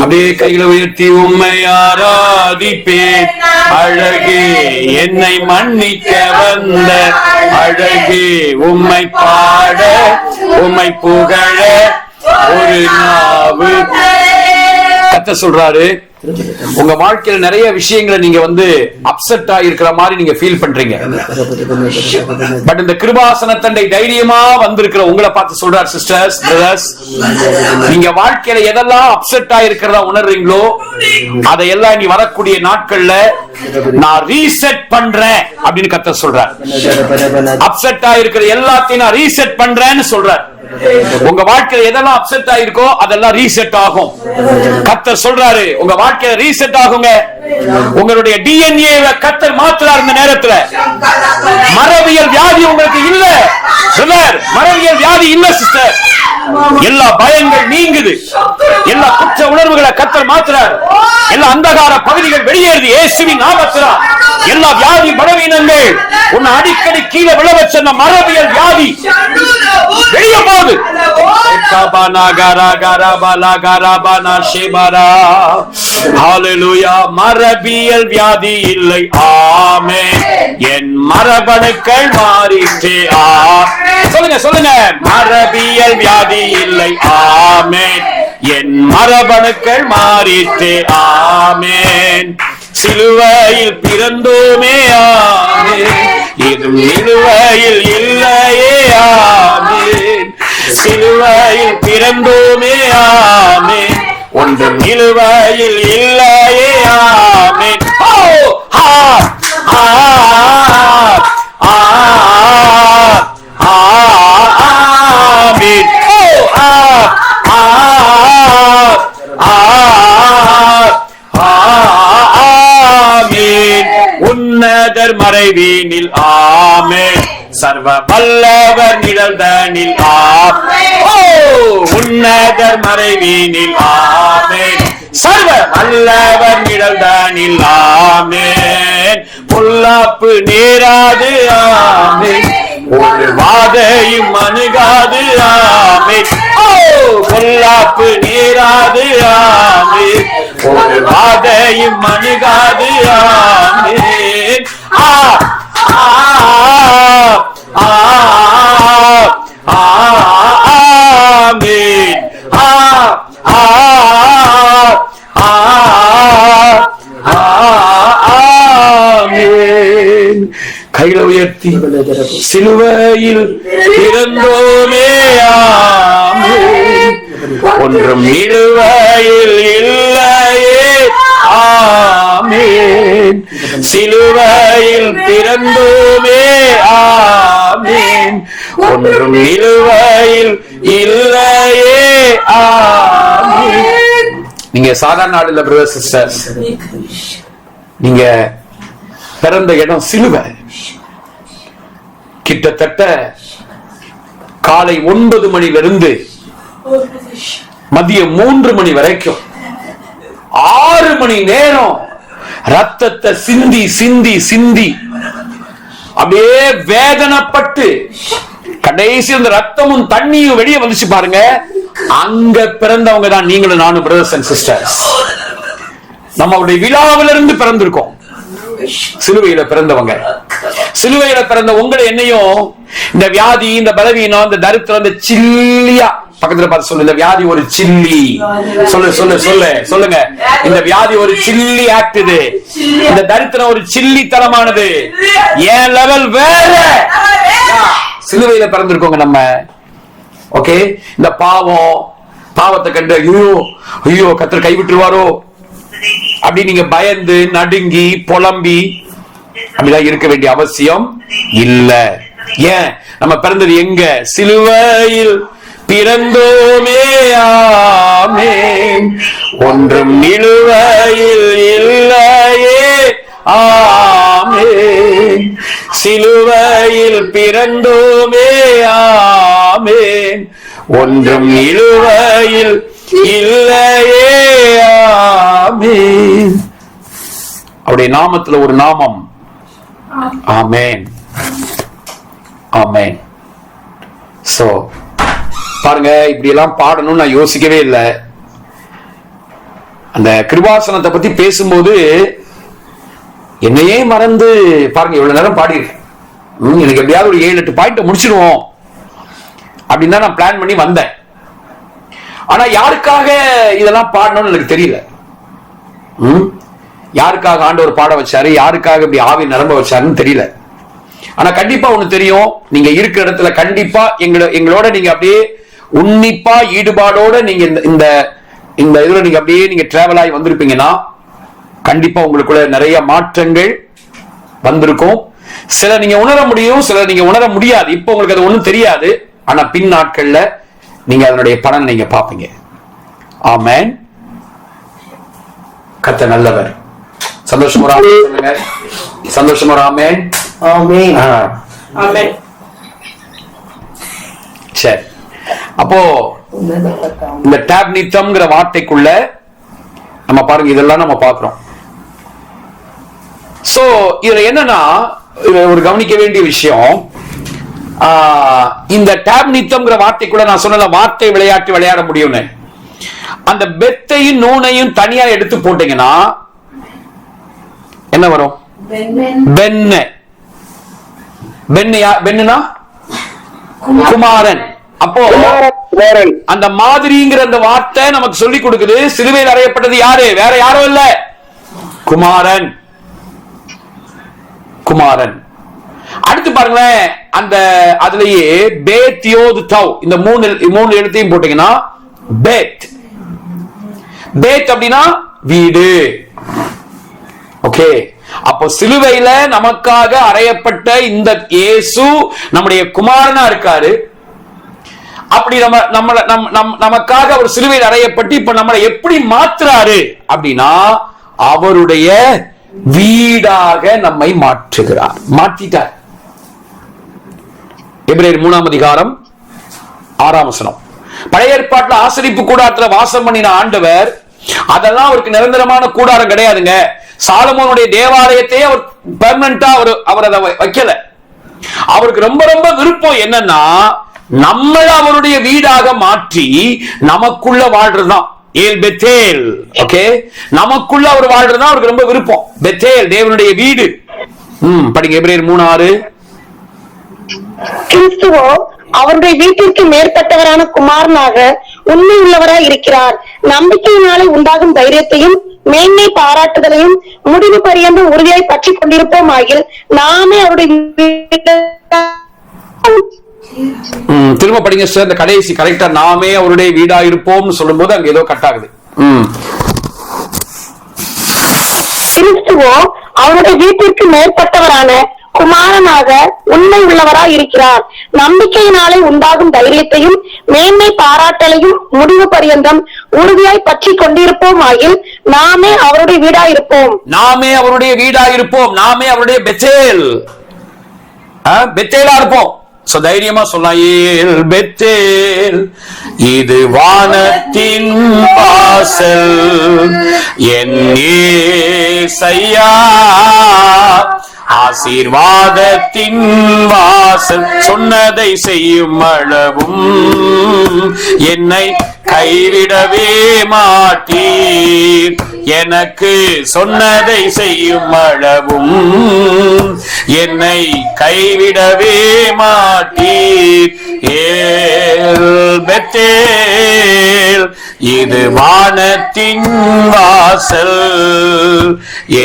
அப்படியே கைகளை உயர்த்தி உம்மை ஆராதிப்பேன் அழகே, என்னை மன்னிக்க வந்த அழகே, உம்மை பாட உம்மை புகழ ஒரு நாவு. கர்த்தர் சொல்றாரு, உங்க வாழ்க்கையில நிறைய விஷயங்களை நீங்க அப்செட்டா இருக்கிற மாதிரி நீங்க ஃபீல் பண்றீங்க. பட் இந்த கிருபாசனத்தண்டை தைரியமா வந்திருக்கிற உங்களை பார்த்து சொல்றார், சிஸ்டர்ஸ் பிரதர்ஸ், நீங்க வாழ்க்கையில எதெல்லாம் அப்செட்டா இருக்கிறதா உணர்றீங்களோ அதையெல்லாம் நீ வரக்கூடிய நாட்கள்ல நான் ரீசெட் பண்றேன் அப்படின்னு கர்த்தர் சொல்றார். அப்செட்டா இருக்கிற எல்லாத்தையும் நான் ரீசெட் பண்றேன்னு சொல்றார். உங்க வாழ்க்கையில எதெல்லாம் அப்செட் ஆயிருக்கோ அதெல்லாம் ரீசெட் ஆகும். கர்த்தர் சொல்றாரு, உங்க வாழ்க்கையில ரீசெட் ஆகுங்க. உங்களுடைய டிஎன்ஏ கர்த்தர் மாத்துறார். இந்த நேரத்துல மரபியல் வியாதி உங்களுக்கு இல்ல பிரதர், மரபியல் வியாதி இல்ல சிஸ்டர். எல்லா பயங்கள் நீங்குது, எல்லா குற்ற உணர்வுகளை கர்த்தர் மாத்துறார். எல்லா அந்தகார பகுதிகள் வெளியேறுது இயேசுவின் நாமத்தினால். எல்லா வியாதி பலவீனங்கள் உன்னை அடிக்கடி கீழே விழ வச்ச அந்த மரபியல் வியாதி வெளியே போகுது. மரபியல் வியாதி இல்லை, ஆமென். என் மரபணுக்கள் மாறிற்றே, சொல்லுங்க சொல்லுங்க, மரபியல் வியாதி இல்லை, ஆமென். என் மரபணுக்கள் மாறிற்றே, ஆமென். சிலுவையில் பிறந்தோமே, ஆமென். இது நிலுவையில் இல்லையே, ஆமென். சிலுவையில் பிறந்தோமே, ஆமென். ஒன்று நிலுவையில் இல்லையே, ஆமென். உன்னதர் மறைவீனில், ஆமென். சர்வ வல்லவர் நிழல்தனில், உன்னதர் மறைவீனில், ஆமென். சர்வ வல்லவர் நிழல்தனில், ஆமென். பொல்லாப்பு நேராது, ஆமென். ஒரு வாதையும் அணுகாது, ஆமென். பொல்லாப்பு நேராது, ஆமென். ஒரு வாதையும் அணுகாது, ஆமென். கையில உயர்த்தி சிலுவையில் பிறந்தோமே, ஆமென். ஒன்றும் நிலுவையில் இல்லையே, ஆமென். சிலுவையில் பிறந்தோமே, ஆமென். ஒன்றும் நிலுவையில் இல்லையே, ஆமென். நீங்க சாதாரண நாள் இல்ல பிரதர் சிஸ்டர்ஸ், நீங்க பிறந்த இடம் சிலுவை. கிட்டத்தட்ட காலை 9 மணியிலிருந்து மதியம் 3 மணி வரைக்கும் 6 மணி நேரம் ரத்தத்தை சிந்தி சிந்தி சிந்தி அப்படியே வேதனைப்பட்டு கடைசி அந்த ரத்தமும் தண்ணியும் வெளியே வந்துச்சு பாருங்க. அங்க பிறந்தவங்க தான் நீங்களும் நானும், பிரதர்ஸ் அண்ட் சிஸ்டர்ஸ். நம்மளுடைய விழாவிலிருந்து பிறந்திருக்கோம். சிலுவையில பிறந்தவங்க, சிலுவையில பிறந்த உங்களை என்னையும் இந்த வியாதி, இந்த பலவீனம், இந்த தரித்திரம், இந்த சில்லியா பக்கத்துல பார்த்து சொல்லு, இந்த வியாதி ஒரு சில்லி. சொல்லு சொல்லு சொல்லு சொல்லுங்க. இந்த வியாதி ஒரு சில்லி ஆக்ட். இது இந்த தரித்திரம் ஒரு சில்லி தரமானது. ஏன் லெவல் வேற. சிலுவையில பிறந்திருக்கோங்க நம்ம. ஓகே, இந்த பாவத்தை கண்டு ஐயோ ஐயோ கர்த்தர் கைவிட்டுருவாரோ அப்படி நீங்க பயந்து நடுங்கி புலம்பி அப்படிதான் இருக்க வேண்டிய அவசியம் இல்ல. ஏன்? நம்ம பிறந்தது எங்க? சிலுவையில் பிறந்தோமே, ஆமென். ஒன்றும் நிலுவையில் இல்லையே, ஆமென். சிலுவையில் பிறந்தோமே, ஆமென். ஒன்றும் நிலுவையில் இல்லையே, ஆமென். அவருடைய நாமத்துல ஒரு நாமம். ஆமென், ஆமென். சோ பாருங்க, இப்படி எல்லாம் பாடணும்னு நான் யோசிக்கவே இல்லை. அந்த கிருபாசனத்தை பத்தி பேசும்போது என்னையே மறந்து பாருங்க, இவ்வளவு நேரம் பாடியிருக்கேன். எனக்கு எப்படியாவது ஒரு 7-8 பாயிண்ட் முடிச்சிருவோம் அப்படின்னு தான் நான் பிளான் பண்ணி வந்தேன். ஆனா யாருக்காக இதெல்லாம் பாடணும்னு எனக்கு தெரியல. யாருக்காக ஆண்டவர் பாட வச்சாரு, யாருக்காக இப்படி ஆவி நிரம்ப வச்சாருன்னு தெரியல. ஆனா கண்டிப்பா ஒண்ணு தெரியும், நீங்க இருக்கிற இடத்துல கண்டிப்பா எங்களோட நீங்க அப்படியே உன்னிப்பா ஈடுபாடோட நீங்க இந்த இதுல நீங்க அப்படியே நீங்க டிராவல் ஆகி வந்திருப்பீங்கன்னா கண்டிப்பா உங்களுக்குள்ள நிறைய மாற்றங்கள் வந்திருக்கும். சில நீங்க உணர முடியும், சில நீங்க உணர முடியாது. இப்ப உங்களுக்கு அது ஒண்ணும் தெரியாது. ஆனா பின் நாட்கள்ல நீங்க அதனுடைய பலன் நீங்க பாப்பீங்க. ஆமென். கர்த்தர் நல்லவர். சந்தோஷமா சொல்லுங்க. சந்தோஷமா ஆமென். ஆமென். ஆமென். சரி, அப்போ இந்த டாப்னித்தம்ங்கிற வார்த்தைக்குள்ள நம்ம பாருங்க, இதெல்லாம் நம்ம பார்க்கிறோம். சோ இதுல என்னன்னா, ஒரு கவனிக்க வேண்டிய விஷயம், இந்த டாப்னித்தம்ங்கிற வார்த்தைக்குள்ள நான் சொன்ன வார்த்தை விளையாட்டு விளையாட முடியும்னு, அந்த பெத்தையும் நூனையும் தனியா எடுத்து போட்டீங்கன்னா என்ன வரும்? பென்னு. பென்னுனா குமாரன். அப்போ அந்த மாதிரிங்கிற அந்த வார்த்தை நமக்கு சொல்லி கொடுக்குது, சிலுவையில் அறையப்பட்டது யாரு? வேற யாரும் இல்ல, குமாரன். குமாரன். அடுத்து பாருங்களேன், அந்த அதுலயே பேத் யோத் தவ் இந்த மூணு எழுத்தையும் போட்டீங்கன்னா பேத். பேத் அப்படின்னா வீடு. ஓகே, அப்போ சிலுவையில நமக்காக அறையப்பட்ட இந்த இயேசு நம்முடைய குமாரனா இருக்காரு. அப்படி நமக்காக அவர் சிலுவையில் அறையப்பட்டு இப்ப நம்மளை எப்படி மாற்றுறாரு அப்படின்னா, அவருடைய வீடாக நம்மை மாற்றுகிறார். மாற்றிட்டார். எபிரேயர் 3:6. பழைய ஏற்பாட்டுல ஆசரிப்பு கூடாரத்துல வாசம் பண்ணின ஆண்டவர், அதெல்லாம் அவருக்கு நிரந்தரமான கூடாரம் கிடையாதுங்க. சாலமோனுடைய தேவாலயத்தையே அவர் பெர்மனண்டா அவர் அதை வைக்கல. அவருக்கு ரொம்ப ரொம்ப விருப்பம் என்னன்னா, நம்மள அவருடைய வீடாக மாற்றி நமக்குள்ள வாழ்றதுதான் ஏல் பெத்தேல். ஓகே, நமக்குள்ள அவர் வாழ்றதுதான் அவருக்கு ரொம்ப விருப்பம். பெத்தேல் தேவனுடைய வீடு. படிங்க எபிரேயர் 3:6. கிறிஸ்துவோ அவருடைய வீட்டிற்கு மேற்பட்டவரான குமாரனாக உண்மை உள்ளவராய் இருக்கிறார். நம்பிக்கையினாலே உண்டாகும் தைரியத்தையும் மேன்மை பாராட்டுதலையும் முடிவு பரியந்த உறுதியாய் பற்றி கொண்டிருப்போம் ஆகில் நாமே அவருடைய திரும்ப படிங்க சார். இந்த கடைசி கரெக்டா நாமே அவருடைய வீடா இருப்போம் சொல்லும் போது அங்க ஏதோ கட் ஆகுது. கிறிஸ்துவோ அவருடைய வீட்டிற்கு மேற்பட்டவரான குமாரனாக உண்மை உள்ளவராய் இருக்கிறார். நம்பிக்கையினாலே உண்டாகும் தைரியத்தையும் மேன்மை பாராட்டலையும் முடிவு பரியந்தம் உறுதியாய் பற்றி கொண்டிருப்போம் ஆகில் நாமே அவருடைய வீடாயிருப்போம். நாமே அவருடைய வீடாயிருப்போம். நாமே அவருடைய பெத்தேல், பெத்தேலா இருப்போம். தைரியமா சொல்லலாம், ஏல் பெத்தேல் இது வானத்தின் வாசல், என் ஏசையா ஆசீர்வாதத்தின் வாசல், சொன்னதை செய்யும் அளவும் என்னை கைவிடவே மாட்டீர், எனக்கு சொன்னதை செய்யும் அளவும் என்னை கைவிடவே மாட்டீர். ஏல் பெத்தேல் இது வானத்தின் வாசல்,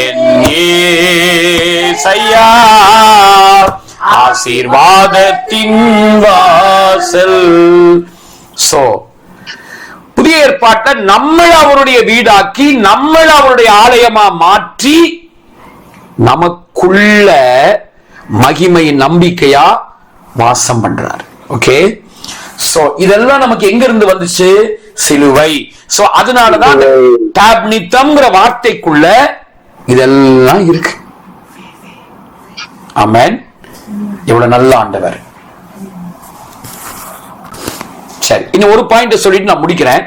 என் ஏசையா ஆசீர்வாதத்தின் வாசல். சோ புதிய ஏற்பாட்டை நம்மள அவருடைய வீடாக்கி, நம்மள அவருடைய ஆலயமா மாற்றி, நமக்குள்ள மகிமையின் நம்பிக்கையா வாசம் பண்றார். ஓகே, சோ இதெல்லாம் நமக்கு எங்க இருந்து வந்துச்சு? சிலுவை. சோ அதனாலதான் டாப்னித்தம்ங்கிற வார்த்தைக்குள்ள இதெல்லாம் இருக்கு. ஆமென். எவ்வளவு நல்ல ஆண்டவர். சரி, இன்னும் ஒரு பாயிண்ட் சொல்லிட்டு நான் முடிக்கிறேன்.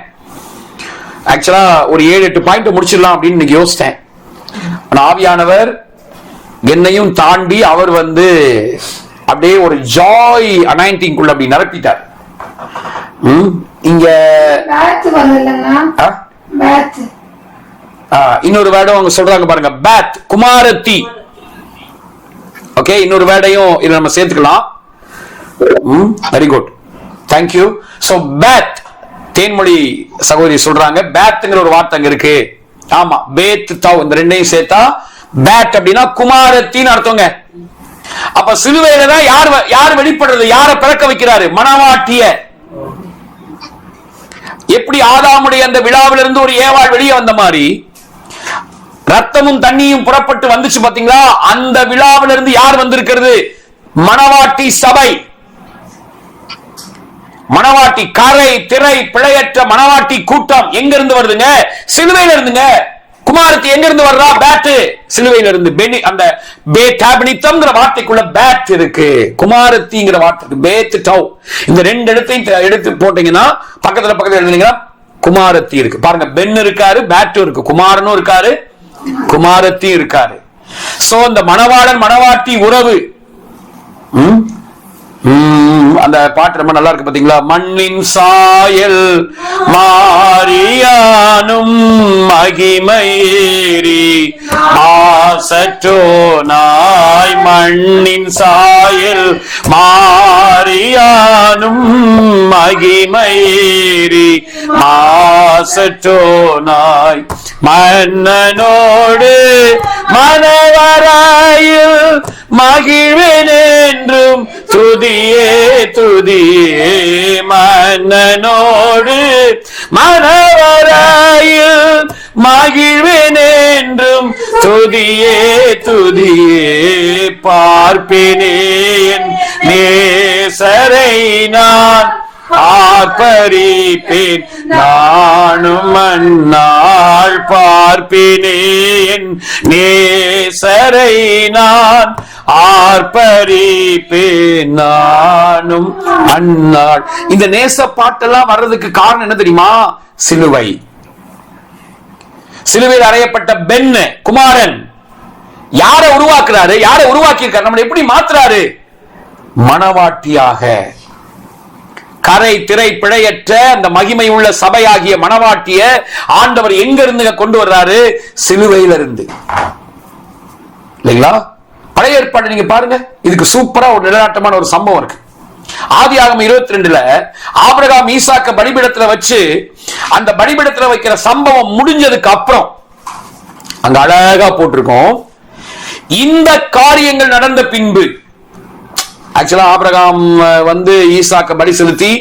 ஆக்சுவலா ஒரு 7-8 பாயிண்ட் முடிச்சிடலாம் அப்படின்னு இன்னைக்கு யோசித்தேன். ஆவியானவர் என்னையும் தாண்டி அவர் அப்படியே ஒரு ஜாய் அனாயிண்டிங் குள்ள அப்படி நிரப்பிட்டார். இங்க இன்னொரு வேர்டும் அவங்க சொல்றாங்க பாருங்க, பேத், குமாரத்தி. ஓகே, இன்னொரு வேர்டையும் இதை நம்ம சேர்த்துக்கலாம். Very good, thank you. சோ பேத், தேன்மொழி சகோதரி சொல்றாங்க, பேத்ங்கிற ஒரு வார்த்தை அங்க இருக்கு. ஆமா, பேத் தவ், இந்த ரெண்டையும் சேர்த்தா பேட் அப்படின்னா குமாரத்தின்னு அர்த்தங்க. அப்ப சிலுவையில தான் யார் வெளிப்படுறது? யாரை பிறக்க வைக்கிறாரு? மணவாட்டிய. எப்படி ஆதாமுடைய அந்த விழாவிலிருந்து ஒரு ஏவாள் வெளியே வந்த மாதிரி ரத்தமும் தண்ணியும் புறப்பட்டு வந்துச்சு பாத்தீங்களா? அந்த விழாவிலிருந்து யார் வந்திருக்கிறது? மணவாட்டி சபை. மணவாட்டி, கரை திரை பிழையற்ற மணவாட்டி கூட்டம் எங்க இருந்து வருதுங்க? சிலுவையில இருந்துங்க. குமாரத்தி எங்க இருந்து வர்றா? பேட், சிலுவையில இருந்து. அந்த டாபனித்தம்ங்கிற வார்த்தைக்குள்ள பேட் இருக்கு, குமாரத்திங்கிற வார்த்தை பேத் டவ். இந்த ரெண்டு இடத்தையும் எடுத்து போட்டீங்கன்னா பக்கத்துல எழுதுனீங்கன்னா குமாரத்தி இருக்கு. பாருங்க, பென் இருக்காரு, பேட்டும் இருக்கு, குமாரனும் இருக்காரு, குமாரத்தி இருக்காரு. சோ இந்த மணவாளன் மணவாட்டி உறவு, அந்த பாட்டு ரொம்ப நல்லா இருக்கு பாத்தீங்களா? மண்ணின் சாயல் மாரியானும் மகிமையேறி மாசற்றோனாய், மண்ணின் சாயல் மாரியானும் மகிமையேறி மாசற்றோனாய், மன்னனோடு மனவராயில் மகிழ்வேன் என்றும் துதியே துதியே, மன்னனோடு மனவராயில் மகிழ்வேன் என்றும் துதியே துதியே, பார்ப்பேனேன் நேசரை நான் ஆர்ப்பரிப்பேன், நானும் அந்நாள் பார்ப்பேனேன் நேசரை நான் ஆர்ப்பரிப்பேன், நானும் அந்நாள். இந்த நேச பாட்டெல்லாம் வர்றதுக்கு காரணம் என்ன தெரியுமா? சிலுவை. சிலுவையில் அறையப்பட்ட பென், குமாரன் யாரை உருவாக்குறாரு? யாரை உருவாக்கி இருக்காரு? நம்மளை எப்படி மாத்துறாரு? மணவாட்டியாக, கரை திரை பிழையற்ற அந்த மகிமை உள்ள சபையாகிய மணவாட்டிய ஆண்டவர் எங்க இருந்து கொண்டு வர்றாரு? சிலுவையில இருந்து. இல்லைங்களா? பழைய ஏற்பாடு நீங்க பாருங்க, இதுக்கு சூப்பரா ஒரு நிலநாட்டமான ஒரு சம்பவம் இருக்கு. ஆதியாகமம் 22 ஆபிரகாம் ஈசாக்க பலிபீடத்துல வச்சு அந்த பலிபீடத்துல வைக்கிற சம்பவம் முடிஞ்சதுக்கு அப்புறம் அங்க அழகா போட்டிருக்கோம், இந்த காரியங்கள் நடந்த பின்பு. ஆக்சுவலா ஆபிரகாம் ஈசாக்க பலி செலுத்தி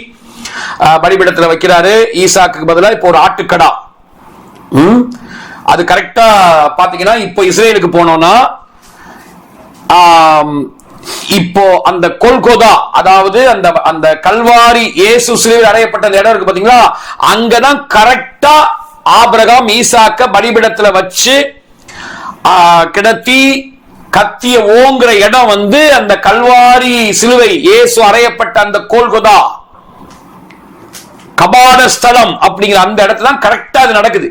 பலிபீடத்துல வைக்கிறாரு. ஈசாக்கு பதிலா இப்போ ஒரு ஆட்டுக்கடா. அது கரெக்டா பாத்தீங்கன்னா இப்போ இஸ்ரேலுக்கு போனோம்னா இப்போ அந்த கொல்கோதா, அதாவது அந்த அந்த கல்வாரி இயேசு சிலுவையில் அறையப்பட்ட இடம் இருக்கு பாத்தீங்களா? அங்கதான் கரெக்டா ஆபிரகாம் ஈசாக்க பலிபீடத்துல வச்சு கிடத்தி கத்திய ஓங்குற இடம் வந்து அந்த கல்வாரி சிலுவை, இயேசு அறையப்பட்ட அந்த கோல்கொதா கபாட ஸ்தலம் அப்படிங்கிற அந்த இடத்துல தான் கரெக்டா அது நடக்குது.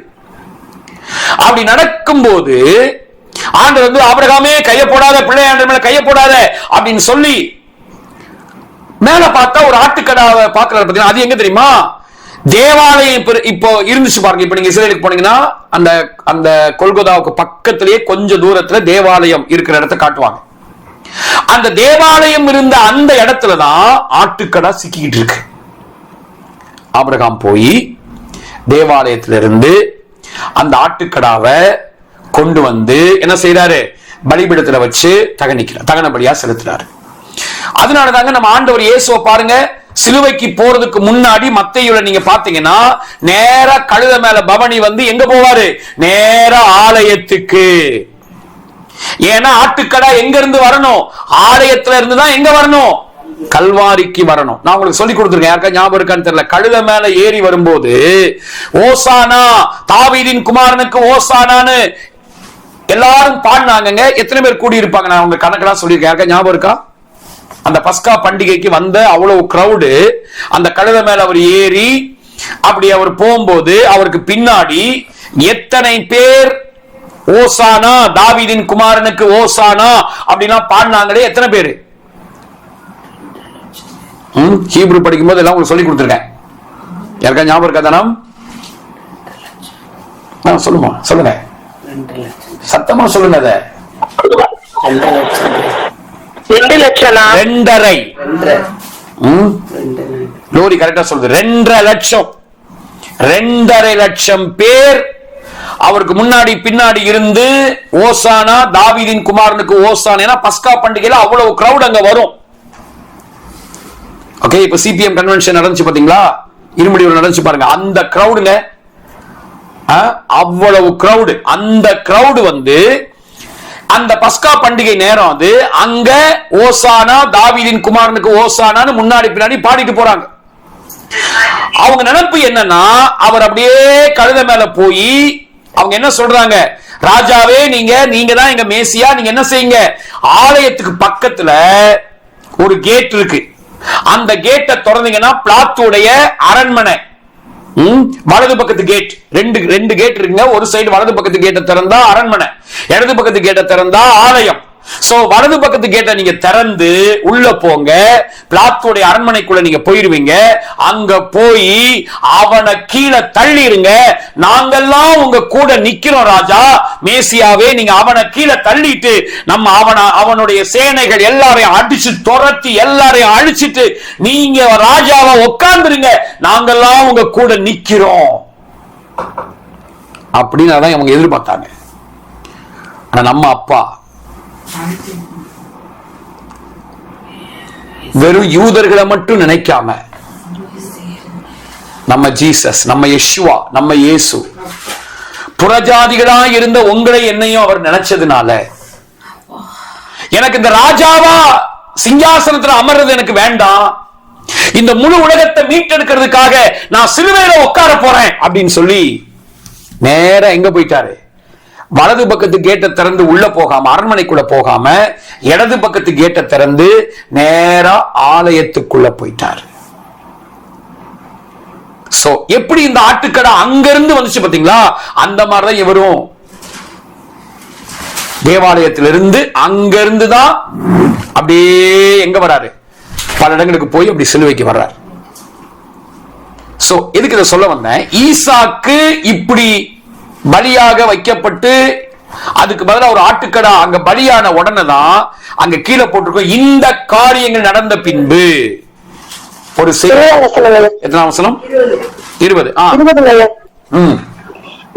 அப்படி நடக்கும்போது ஆண்டவர் வந்து ஆபிரகாமே கைய போடாத, பிள்ளையாண்டவர் மேல கைய போடாத அப்படின்னு சொல்லி மேல பார்த்தா ஒரு ஆட்டுக்கடாவை பாக்குறாரு. பாத்தீங்கன்னா அது எங்க தெரியுமா? தேவாலயம் இப்போ இருந்துச்சு பாருங்க. இப்ப நீங்க இஸ்ரேலுக்கு போனீங்கன்னா அந்த அந்த கொல்கொதாவுக்கு பக்கத்திலேயே கொஞ்சம் தூரத்துல தேவாலயம் இருக்கிற இடத்தை காட்டுவாங்க. அந்த தேவாலயம் இருந்த அந்த இடத்துலதான் ஆட்டுக்கடா சிக்கிட்டு இருக்கு. ஆபிரகாம் போய் தேவாலயத்திலிருந்து அந்த ஆட்டுக்கடாவை கொண்டு வந்து என்ன செய்யறாரு? பலிபீடத்துல வச்சு தகன பலியா செலுத்துறாரு. அதனாலதாங்க நம்ம ஆண்டவர் இயேசுவை பாருங்க, சிலுவைக்கு போறதுக்கு முன்னாடி மத்தேயுல நீங்க பாத்தீங்கன்னா நேரா கழுத மேல பவனி வந்து எங்க போவாரு? நேரா ஆலயத்துக்கு. ஏன்னா ஆட்டுக்கடா எங்க இருந்து வரணும்? ஆலயத்துல இருந்து தான் எங்க வரணும்? கல்வாரிக்கு வரணும். நான் உங்களுக்கு சொல்லி கொடுத்துருக்கேன், யாருக்கா ஞாபகம் இருக்கான்னு தெரியல. கழுத மேல ஏறி வரும்போது ஓசானா, தாவீதின் குமாரனுக்கு ஓசானான்னு எல்லாரும் பாடினாங்க. எத்தனை பேர் கூடி இருப்பாங்க? நான் உங்க கணக்கெல்லாம் சொல்லியிருக்கேன், யாருக்கா ஞாபகம் இருக்கா? அந்த பஸ்கா பண்டிகைக்கு வந்த அவ்வளவு கிரௌடு அந்த கழுத மேல அவர் ஏறி அப்படி அவர் போகும்போது அவருக்கு பின்னாடி எத்தனை பேர் ஓசானா, தாவீதின் குமாரனுக்கு ஓசானா அப்படின்னா பாடினாங்களே, எத்தனை பேரு? ஹீப்ரு படிக்கும் போது எல்லாம் உங்களுக்கு சொல்லி கொடுத்துருக்கேன். யாருக்கா ஞாபகம் இருக்கா? தானம் சொல்லுமா, சொல்லுங்க, சத்தமா சொல்லுங்க. அதை 2 லட்சம் 2.5 லோரி கரெக்டா சொல்லுது. 2.5 லட்சம் 2.5 லட்சம் பேர் அவருக்கு முன்னாடி பின்னாடி இருந்து ஓசானா, தாவீதின் குமாரனுக்கு ஓசானா. ஏன்னா பஸ்கா பண்டிகையில அவ்வளவு கிரௌட் அங்க வரும். ஓகே, இப்ப சிபிஎம் கன்வென்ஷன் நடந்துச்சு பாத்தீங்களா? இருமுடியூர் நடந்துச்சு பாருங்க. அந்த கிரௌடுங்க, அவ்வளவு கிரௌடு. அந்த கிரௌடு வந்து அந்த பஸ்கா பண்டிகை நேரம் அது அங்க ஓசானா, தாவீதின் குமாரனுக்கு ஓசானான்னு முன்னாடி பின்னாடி பாடிட்டு போறாங்க. அவங்க நினைப்பு என்னன்னா, அவர் அப்படியே கழுத மேல போய் அவங்க என்ன சொல்றாங்க? ராஜாவே, நீங்க தான் எங்க மேசியா, நீங்க என்ன செய்யுங்க? ஆலயத்துக்கு பக்கத்துல ஒரு கேட் இருக்கு, அந்த கேட்டை திறந்தீங்கன்னா பிளாத்துடைய அரண்மனை, வலது பக்கத்து கேட், ரெண்டு கேட் இருக்குங்க. ஒரு சைடு வலது பக்கத்து கேட்டை திறந்தா அரண்மனை, இடது பக்கத்து கேட்டை திறந்தா ஆலயம். சோ வலது பக்கத்து கேட்டை நீங்க திறந்து உள்ள போங்க, பிளாத்துடைய அரண்மனைக்குள்ள நீங்க போயிருவீங்க. அங்க போய் அவனை கீழே தள்ளிருங்க. நாங்கெல்லாம் உங்க கூட நிக்கிறோம் ராஜா, மேசியாவே, நீங்க அவனை கீழே தள்ளிட்டு நம்ம அவனுடைய சேனைகள் எல்லாரையும் அடிச்சு துரத்தி எல்லாரையும் அழிச்சிட்டு நீங்க ராஜாவை உட்கார்ந்துருங்க, நாங்கெல்லாம் உங்க கூட நிக்கிறோம் அப்படின்னு அதான் அவங்க எதிர்பார்த்தாங்க. ஆனா நம்ம அப்பா வெறும் யூதர்களை மட்டும் நினைக்காம, நம்ம ஜீசஸ், நம்ம யெஷுவா, நம்ம இயேசு, புறஜாதிகளா இருந்த உங்களை என்னையும் அவர் நினைச்சதுனால, எனக்கு இந்த ராஜாவா சிங்காசனத்துல அமர்றது எனக்கு வேண்டாம், இந்த முழு உலகத்தை மீட்டெடுக்கிறதுக்காக நான் சிலுவையில உட்கார போறேன் அப்படின்னு சொல்லி நேரா எங்க போயிட்டாரு? வலது பக்கத்து கேட்டை திறந்து உள்ள போகாம, அரண்மனைக்குள்ள போகாம, இடது பக்கத்து கேட்டை திறந்து நேரா ஆலயத்துக்குள்ள போயிட்டாரு. சோ எப்படி இந்த ஆட்டுக்கடை அங்க இருந்து வந்துச்சு பாத்தீங்களா? அந்த மாதிரிதான் இவரும் தேவாலயத்திலிருந்து அங்க இருந்துதான் அப்படியே எங்க வராரு? பல இடங்களுக்கு போய் அப்படி சிலுவைக்கு வர்றாரு. சோ எதுக்கு இதை சொல்ல வந்தேன்? ஈசாக்கு இப்படி பலியாக வைக்கப்பட்டு அதுக்கு பதிலாக ஒரு ஆட்டுக்கடா அங்க பலியான உடனே தான் அங்க கீழே போட்டிருக்கோம், இந்த காரியங்கள் நடந்த பின்பு ஒரு எத்தனை வசனம்? 20.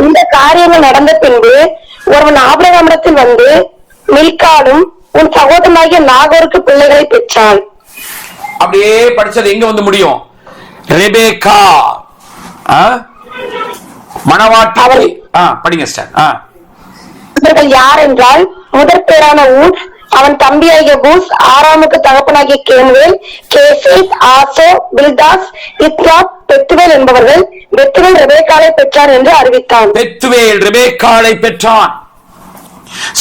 இந்த காரியங்கள் நடந்த பின்பு ஒருவன் ஆபிரகாமிடத்தில் வந்து மில்காலும் உன் சகோதரனாகிய நாகோருக்கு பிள்ளைகளை பெற்றான். அப்படியே படிச்சது எங்க வந்து முடியும்? ரெபேக்கா மணவாட்டி. படிங்க சார். இவர்கள் யார் என்றால், முதற் பேரான ஊர், அவன் தம்பியாகிய பூஸ், ஆராமுக்கு தகப்பனாகிய கேன்வேல், கேசேத், ஆசோ, பில்தாஸ், இத்ராப், பெத்துவேல் என்பவர்கள். பெத்துவேல் ரெபேக்காளை பெற்றான் என்று அறிவித்தான். பெத்துவேல் ரெபேக்காளை பெற்றான்.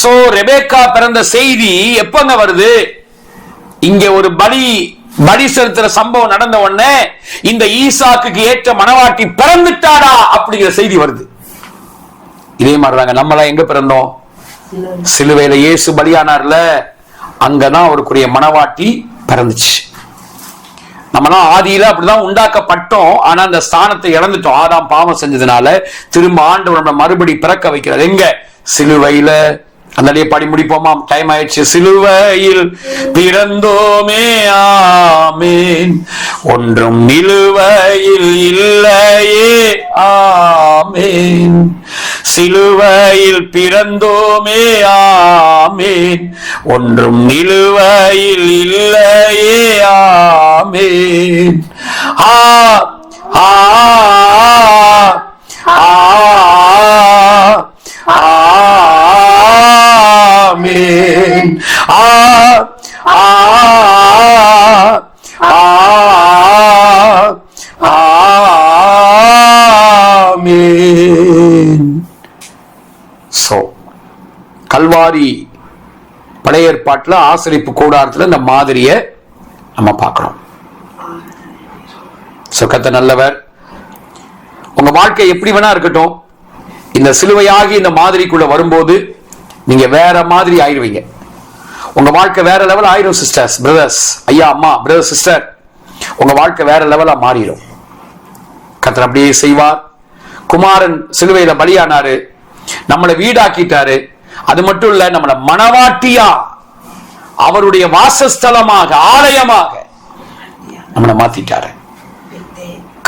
சோ ரெபேக்கா பிறந்த செய்தி எப்பங்க வருது? இங்க ஒரு பலி செலுத்துற சம்பவம் நடந்த உடனே இந்த ஈசாக்கு ஏற்ற மணவாட்டி பிறந்துட்டாடா அப்படிங்கிற செய்தி வருது. இதே மாதிரிதாங்க நம்மளா எங்க பிறந்தோம்? சிலுவையில இயேசு பலியானார்ல, அங்கதான் அவருக்குரிய மணவாட்டி பிறந்துச்சு. நம்மலாம் ஆதியில அப்படிதான் உண்டாக்கப்பட்டோம். ஆனா அந்த ஸ்தானத்தை இழந்துட்டோம். ஆதாம் பாவம் செஞ்சதுனால திரும்ப ஆண்டவர் நம்மளை மறுபடி பிறக்க வைக்கிறது எங்க? சிலுவையில. அந்த பாடி முடிப்போமா? டைம் ஆயிடுச்சு. சிலுவையில் பிறந்தோமே ஆமேன், ஒன்றும் நிலுவையில் இல்லையே ஆமேன். சிலுவையில் பிறந்தோமே ஆமேன், ஒன்றும் நிலுவையில் இல்லையே ஆமேன். ஆ ஆ ஆ ஆமென். ஆமென். சோ கல்வாரி பழைய ஏற்பாட்டுல ஆசரிப்பு கூடாரத்துல இந்த மாதிரியை நம்ம பார்க்கிறோம். கர்த்தர் நல்லவர். உங்க வாழ்க்கை எப்படி வேணா இருக்கட்டும், இந்த சிலுவையாகி இந்த மாதிரிக்குள்ள வரும்போது நீங்க வேற மாதிரி ஆயிடுவீங்க. உங்க வாழ்க்கை வேற லெவல் ஆயிரும். சிஸ்டர்ஸ், பிரதர்ஸ், ஐயா அம்மா, பிரதர் சிஸ்டர், உங்க வாழ்க்கை வேற லெவலா மாறிடும். கர்த்தர் அப்படியே செய்வார். குமாரன் சிலுவையில பலியானாரு, நம்மளை வீடாக்கிட்டாரு. அது மட்டும் இல்ல, நம்மளை மணவாட்டியா அவருடைய வாசஸ்தலமாக ஆலயமாக நம்மளை மாத்திட்டாரு.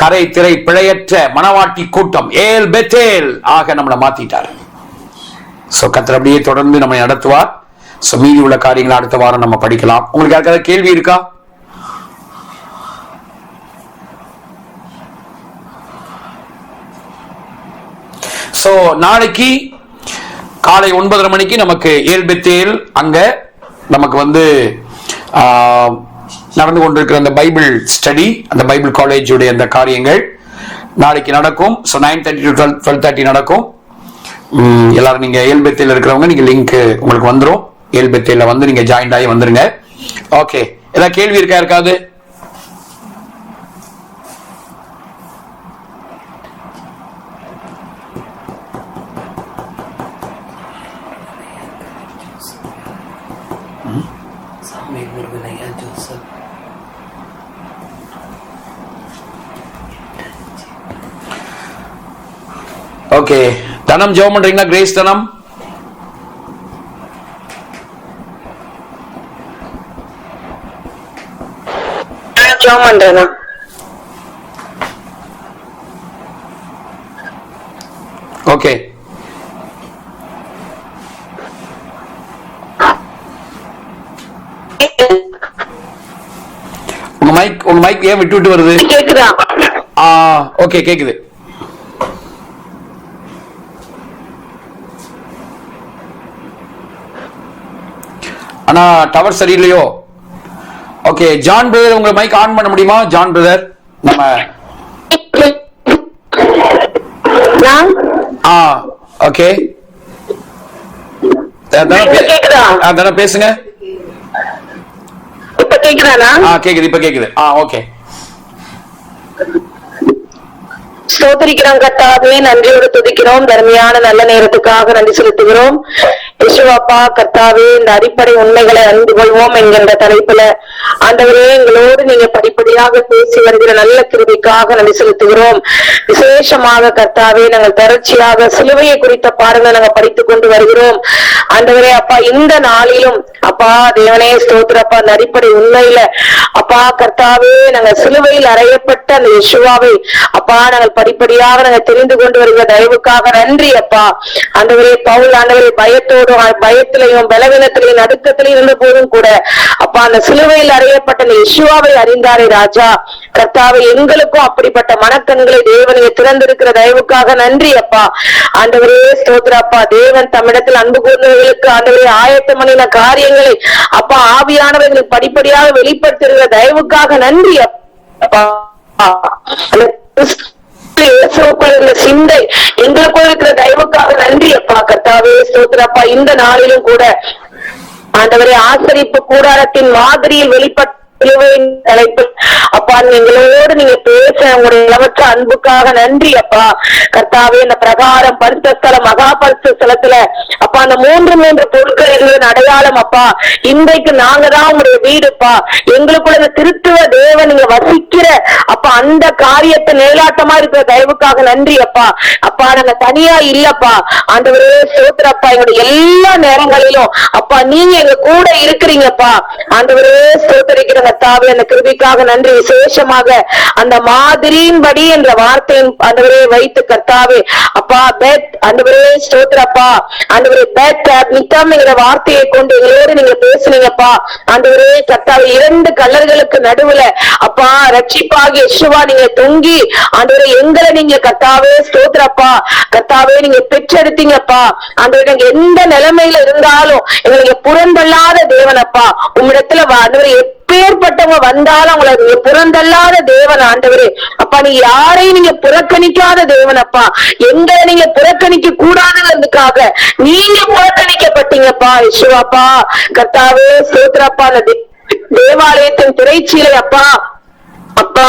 கரை திரை பிழையற்ற மணவாட்டி கூட்டம் ஏல் பெத்தேல் ஆக நம்மளை மாத்திட்டாரு. சோ கர்த்தர் அப்படியே தொடர்ந்து நம்மை நடத்துவார். சோ மீதி உள்ள காரியங்களை அடுத்த வாரம் நம்ம படிக்கலாம். உங்களுக்கு யாருக்காவது கேள்வி இருக்கா? சோ நாளைக்கு காலை 9:30 மணிக்கு நமக்கு ஏல் பெத்தேல் அங்க நமக்கு நடந்து கொண்டிருக்கிற அந்த பைபிள் ஸ்டடி, அந்த பைபிள் காலேஜுடைய அந்த காரியங்கள் நாளைக்கு நடக்கும். ஸோ 9:30 to 12:30 நடக்கும். எல்லாரும் நீங்க ஏல்பெத்தையில் இருக்கிறவங்க நீங்க லிங்க் உங்களுக்கு வந்துடும். ஏல்பெத்தையில நீங்க ஜாயின் ஆகி வந்துருங்க. ஓகே, ஏதாவது கேள்வி இருக்கா இருக்காது? ஓகே, தனம் ஜெபம் பண்றீங்களா? கிரேஸ் தனம் ஜெபம் பண்றேனா? ஓகே, உங்க மைக் ஏன் விட்டு விட்டு வருது? கேக்குதா? ஓகே, கேக்குது. ஆனா டவர் சரியில்லையோ? ஓகே, ஜான் பிரதர் உங்க மைக் ஆன் பண்ண முடியுமா? ஜான் பிரதர், நம்ம ஓகே பேசுங்க. இப்ப கேக்குதானா? கேக்குது, இப்ப கேக்குது. ஓகே, ஸ்தோத்திரிக்கிறோம் கர்த்தாவே, நன்றியோடு துதிக்கிறோம். தர்மையான நல்ல நேரத்துக்காக நன்றி செலுத்துகிறோம். யேசுவாப்பா கர்த்தாவே, இந்த அடிப்படை உண்மைகளை அறிந்து கொள்வோம் என்கின்ற தலைப்புல ஆண்டவரே எங்களோடு நீங்க படிப்படியாக பேசி வருகிற நல்ல கிருபைக்காக நன்றி செலுத்துகிறோம். விசேஷமாக கர்த்தாவே, நாங்கள் தொடர்ச்சியாக சிலுவையை குறித்த பாடங்களை நாங்கள் படித்துக் கொண்டு வருகிறோம். ஆண்டவரே அப்பா, இந்த நாளிலும் அப்பா தேவனே ஸ்தோத்திரப்பா, அந்த அடிப்படை உண்மையில அப்பா கர்த்தாவே, நாங்கள் சிலுவையில் அறையப்பட்ட அந்த யேசுவாவை அப்பா நாங்கள் படிப்படியாக நாங்கள் தெரிந்து கொண்டு வருகிற தயவுக்காக நன்றி அப்பா. ஆண்டவரே பவுல் ஆண்டவரே பயத்தோடும் பயத்திலையும் பலவீனத்திலையும் நடுக்கத்திலையும் இருந்த போதும் கூட அப்பா அந்த சிலுவையில் அறையப்பட்ட அந்த யேசுவாவை அறிந்தாரே ராஜா. கர்த்தாவை எங்களுக்கும் அப்படிப்பட்ட மனக்கண்களை தேவனையை திறந்திருக்கிற தயவுக்காக நன்றி அப்பா. ஆண்டவரே ஸ்தோத்திரப்பா, தேவன் தம்மிடத்தில் அன்பு கூர்ந்தவர்களுக்கு ஆண்டவரே ஆயத்தம் பண்ணின காரியங்களை அப்பா ஆவியானவர்களுக்கு படிப்படியாக வெளிப்படுத்துகிற தயவுக்காக நன்றி அப்பா. இயேசுவுக்குள் இருந்த சிந்தை எங்களுக்குள் இருக்கிற தயவுக்காக நன்றி அப்பா. கர்த்தாவே ஸ்தோத்திரப்பா. இந்த நாளிலும் கூட ஆண்டவரே ஆசரிப்பு கூடாரத்தின் மாதிரியில் வெளிப்பட்ட தலைப்பு அப்பா, எங்களோடு நீங்க பேச உங்களுடைய இலவற்ற அன்புக்காக நன்றி அப்பா. கர்த்தாவே இந்த பிரகாரம் பரிசுத்த ஸ்தலம் மகா பரிசுத்த ஸ்தலத்துல அப்பா அந்த மூன்று பொருட்கள் இருந்தது அடையாளம் அப்பா. இன்றைக்கு நாங்க தான் உங்களுடைய வீடுப்பா. எங்களுக்குள்ள இந்த திருத்துவ தேவன் நீங்க வசிக்கிற அப்பா அந்த காரியத்தை நிலையாட்டமா இருக்கிற தயவுக்காக நன்றி அப்பா. அப்பா நாங்க தனியா இல்லப்பா. ஆண்டவரே ஸ்தோத்திரப்பா. எங்களுடைய எல்லா நேரங்களிலும் அப்பா நீங்க எங்க கூட இருக்கிறீங்கப்பா. ஆண்டவரே ஸ்தோத்திரிக்கிற கர்த்தாவே அந்த கிருபைக்காக நன்றி. விசேஷமாக அந்த மாதிரியின்படி என்ற வார்த்தையின் ஆண்டவரே வைத்து கர்த்தாவே அப்பா பெட் ஆண்டவரே ஸ்தோத்திரப்பா. ஆண்டவரே பெட் நித்தம் என்கிற வார்த்தையை கொண்டு எங்களோடு நீங்க பேசுனீங்கப்பா. ஆண்டவரே கர்த்தாவே 2 கல்லர்களுக்கு நடுவுல அப்பா ரட்சிப்பாகி யெஷுவா நீங்க தொங்கி ஆண்டவரே எங்களை நீங்க கர்த்தாவே ஸ்தோத்திரப்பா. கர்த்தாவே நீங்க பெற்றெடுத்தீங்கப்பா. ஆண்டவரே நீங்க எந்த நிலைமையில இருந்தாலும் எங்களுக்கு புறந்தள்ளாத தேவனப்பா. உம்மிடத்துல ஆண்டவரே எப்பேற்பட்டவங்க வந்தாலும் அவங்களை நீங்க புறந்தள்ளாத தேவன் ஆண்டவரே. அப்பா நீ யாரையும் நீங்க புறக்கணிக்காத தேவன் அப்பா. எங்களை நீங்க புறக்கணிக்க கூடாதுன்றதுக்காக நீங்க புறக்கணிக்கப்பட்டீங்கப்பா யெஷுவாப்பா. கர்த்தாவே ஸ்தோத்திரப்பா. அந்த தேவாலயத்தின் திரைச்சீலை அப்பா அப்பா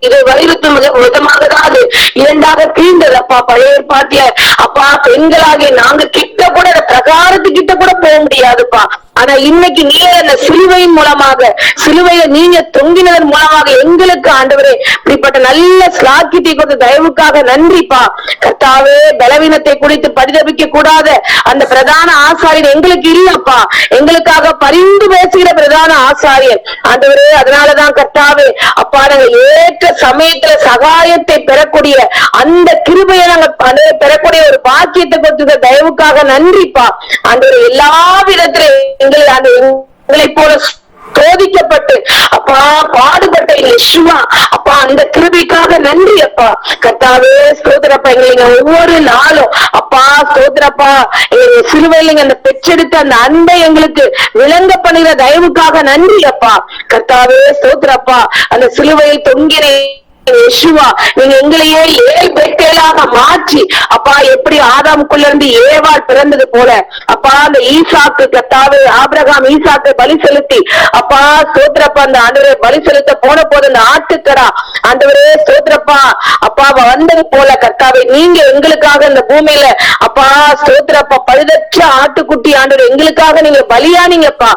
இது வலியுறுத்தும் விதமாக தான் அது 2ஆக கீழ்ந்தது அப்பா. பழைய ஏற்பாட்டுல அப்பா பெண்களாகிய நாங்க கிட்ட கூட பிரகாரத்துக்கிட்ட கூட போக முடியாதுப்பா. ஆனா இன்னைக்கு நீங்க அந்த சிலுவையின் மூலமாக சிலுவையில நீங்க தொங்கினதன் மூலமாக எங்களுக்கு ஆண்டவரே இப்படிப்பட்ட நல்ல ஸ்லாக்கியத்தை கொடுத்த தயவுக்காக நன்றிப்பா. கர்த்தாவே பலவீனத்தை குறித்து பரிதபிக்க கூடாத அந்த பிரதான ஆசாரியர் எங்களுக்கு இல்லப்பா. எங்களுக்காக பரிந்து பேசுகிற பிரதான ஆசாரியர் ஆண்டவரே. அதனாலதான் கர்த்தாவே அப்பா நாங்க ஏற்ற சமயத்துல சகாயத்தை பெறக்கூடிய அந்த கிருபையை நாங்க பெறக்கூடிய ஒரு பாக்கியத்தை கொடுத்த தயவுக்காக நன்றிப்பா. ஆண்டவரே எல்லா விதத்திலும் எங்களை போல சோதிக்கப்பட்டு அப்பா பாடுபட்ட யெஷுவா அப்பா அந்த கிருபைக்காக நன்றி அப்பா. கர்த்தாவே ஸ்தோத்திரப்பா. எங்களுக்கு ஒவ்வொரு நாளும் அப்பா ஸ்தோத்திரப்பா எங்களுக்கு சிலுவையில அந்த பெற்றெடுத்த அந்த அன்பை எங்களுக்கு விளங்க பண்ணுகிற தயவுக்காக நன்றி அப்பா. கர்த்தாவே ஸ்தோத்திரப்பா. அந்த சிலுவையில் தொங்கினே யெஷுவா நீங்க எங்களையே 7 பேர்களாக மாற்றி அப்பா எப்படி ஆதாமுக்குள்ள இருந்து ஏவாள் பிறந்தது போல அப்பா அந்த ஈசாக்கு கர்த்தாவே ஆபிரகாம் ஈசாக்கை பலி செலுத்தி அப்பா ஸ்தோத்திரப்பா அந்த ஆண்டவரே பலி செலுத்த போன போது அந்த ஆட்டுக்கடா ஆண்டவரே ஸ்தோத்திரப்பா அப்பா வந்தது போல கர்த்தாவே நீங்க எங்களுக்காக இந்த பூமியில அப்பா ஸ்தோத்திரப்பா பழுதற்ற ஆட்டுக்குட்டி ஆண்டவர் எங்களுக்காக நீங்க பலியானீங்கப்பா.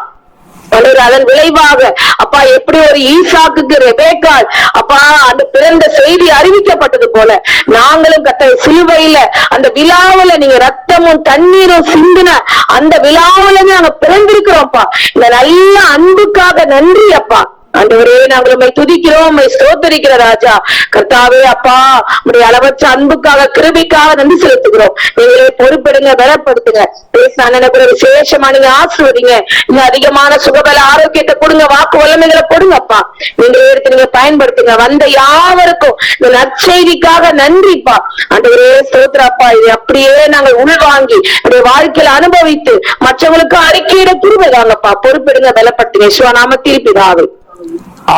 அதன் விளைவாக அப்பா எப்படி ஒரு ஈசாக்குக்கு ரெபேக்காள் அப்பா அந்த பிறந்த செய்தி அறிவிக்கப்பட்டது போல நாங்களும் கர்த்தாவே சிலுவையில அந்த விழாவுல நீங்க ரத்தமும் தண்ணீரும் சிந்தின அந்த விழாவுல நாங்க பிறந்திருக்கிறோம்ப்பா. இந்த நல்ல அன்புக்காக நன்றி அப்பா. ஆண்டவரே நாங்கள் உம்மை துதிக்கிறோம், உம்மை ஸ்தோத்தரிக்கிற ராஜா. கர்த்தாவே அப்பா உம்முடைய அளவற்ற அன்புக்காக கிருபைக்காக நன்றி செலுத்துகிறோம். நீங்களே பொறுப்பெடுங்க, பலப்படுத்துங்க. பேசின கூட விசேஷமா நீங்க ஆசீர்வதிங்க. நீங்க அதிகமான சுகபல ஆரோக்கியத்தை கொடுங்க, வாக்கு வல்லமைகளை கொடுங்கப்பா. நீங்களே எடுத்து நீங்க பயன்படுத்துங்க. வந்த யாவருக்கும் இந்த நற்செய்திக்காக நன்றிப்பா. ஆண்டவரே ஸ்தோத்திரப்பா. இதை அப்படியே நாங்கள் உள்வாங்கி என்னுடைய வாழ்க்கையில அனுபவித்து மற்றவங்களுக்கு அறிக்கையிட கிருபை தாங்கப்பா. பொறுப்பெடுங்க, பலப்படுத்துங்க. யெஷுவா நாமத்தில் பிதாவே.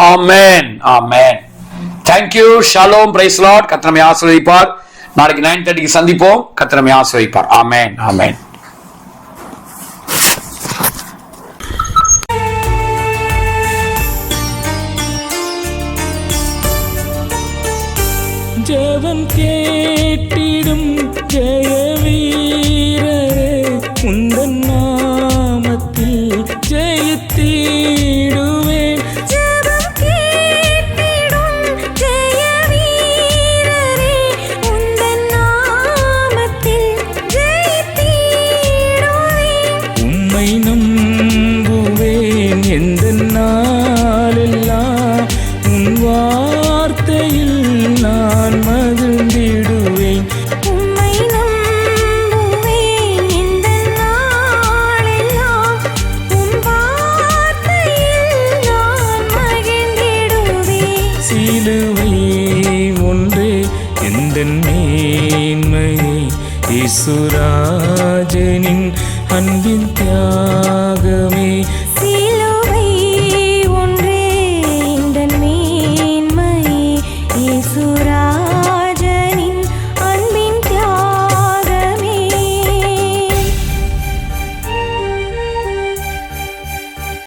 ஆமென் ஆமென். Thank you. Shalom. Praise Lord. கர்த்தர் நம்மை ஆசீர்வதிப்பார். நாளைக்கு 9:30 சந்திப்போம். கர்த்தர் நம்மை ஆசீர்வதிப்பார். ஆமென் ஆமென். ஜெபம் கேட்டிடும் ஜெய வீரரே உந்தன் நாமத்தில் ஜெயித்திடுவேன். ஜெபம் கேட்டிடும் ஜெய வீரரே உந்தன் நாமத்தில் ஜெயித்திடுவேன். உம்மை நம்புவேன் எந்த நாளெல்லாம் உன் வார்த்தையில் நான் மகிழ்ந்திடுவேன். உம்மை நம்புவேன் இந்த நாளெல்லாம் உம் வார்த்தையில் நான் மகிழ்ந்திடுவேன். சிலுவை ஒன்றே எந்தன் மேன்மையே இயேசுராஜனின் அன்பின் தியாகமே. சிலுவை ஒன்றே எந்தன் மேன்மையே இயேசுராஜனின்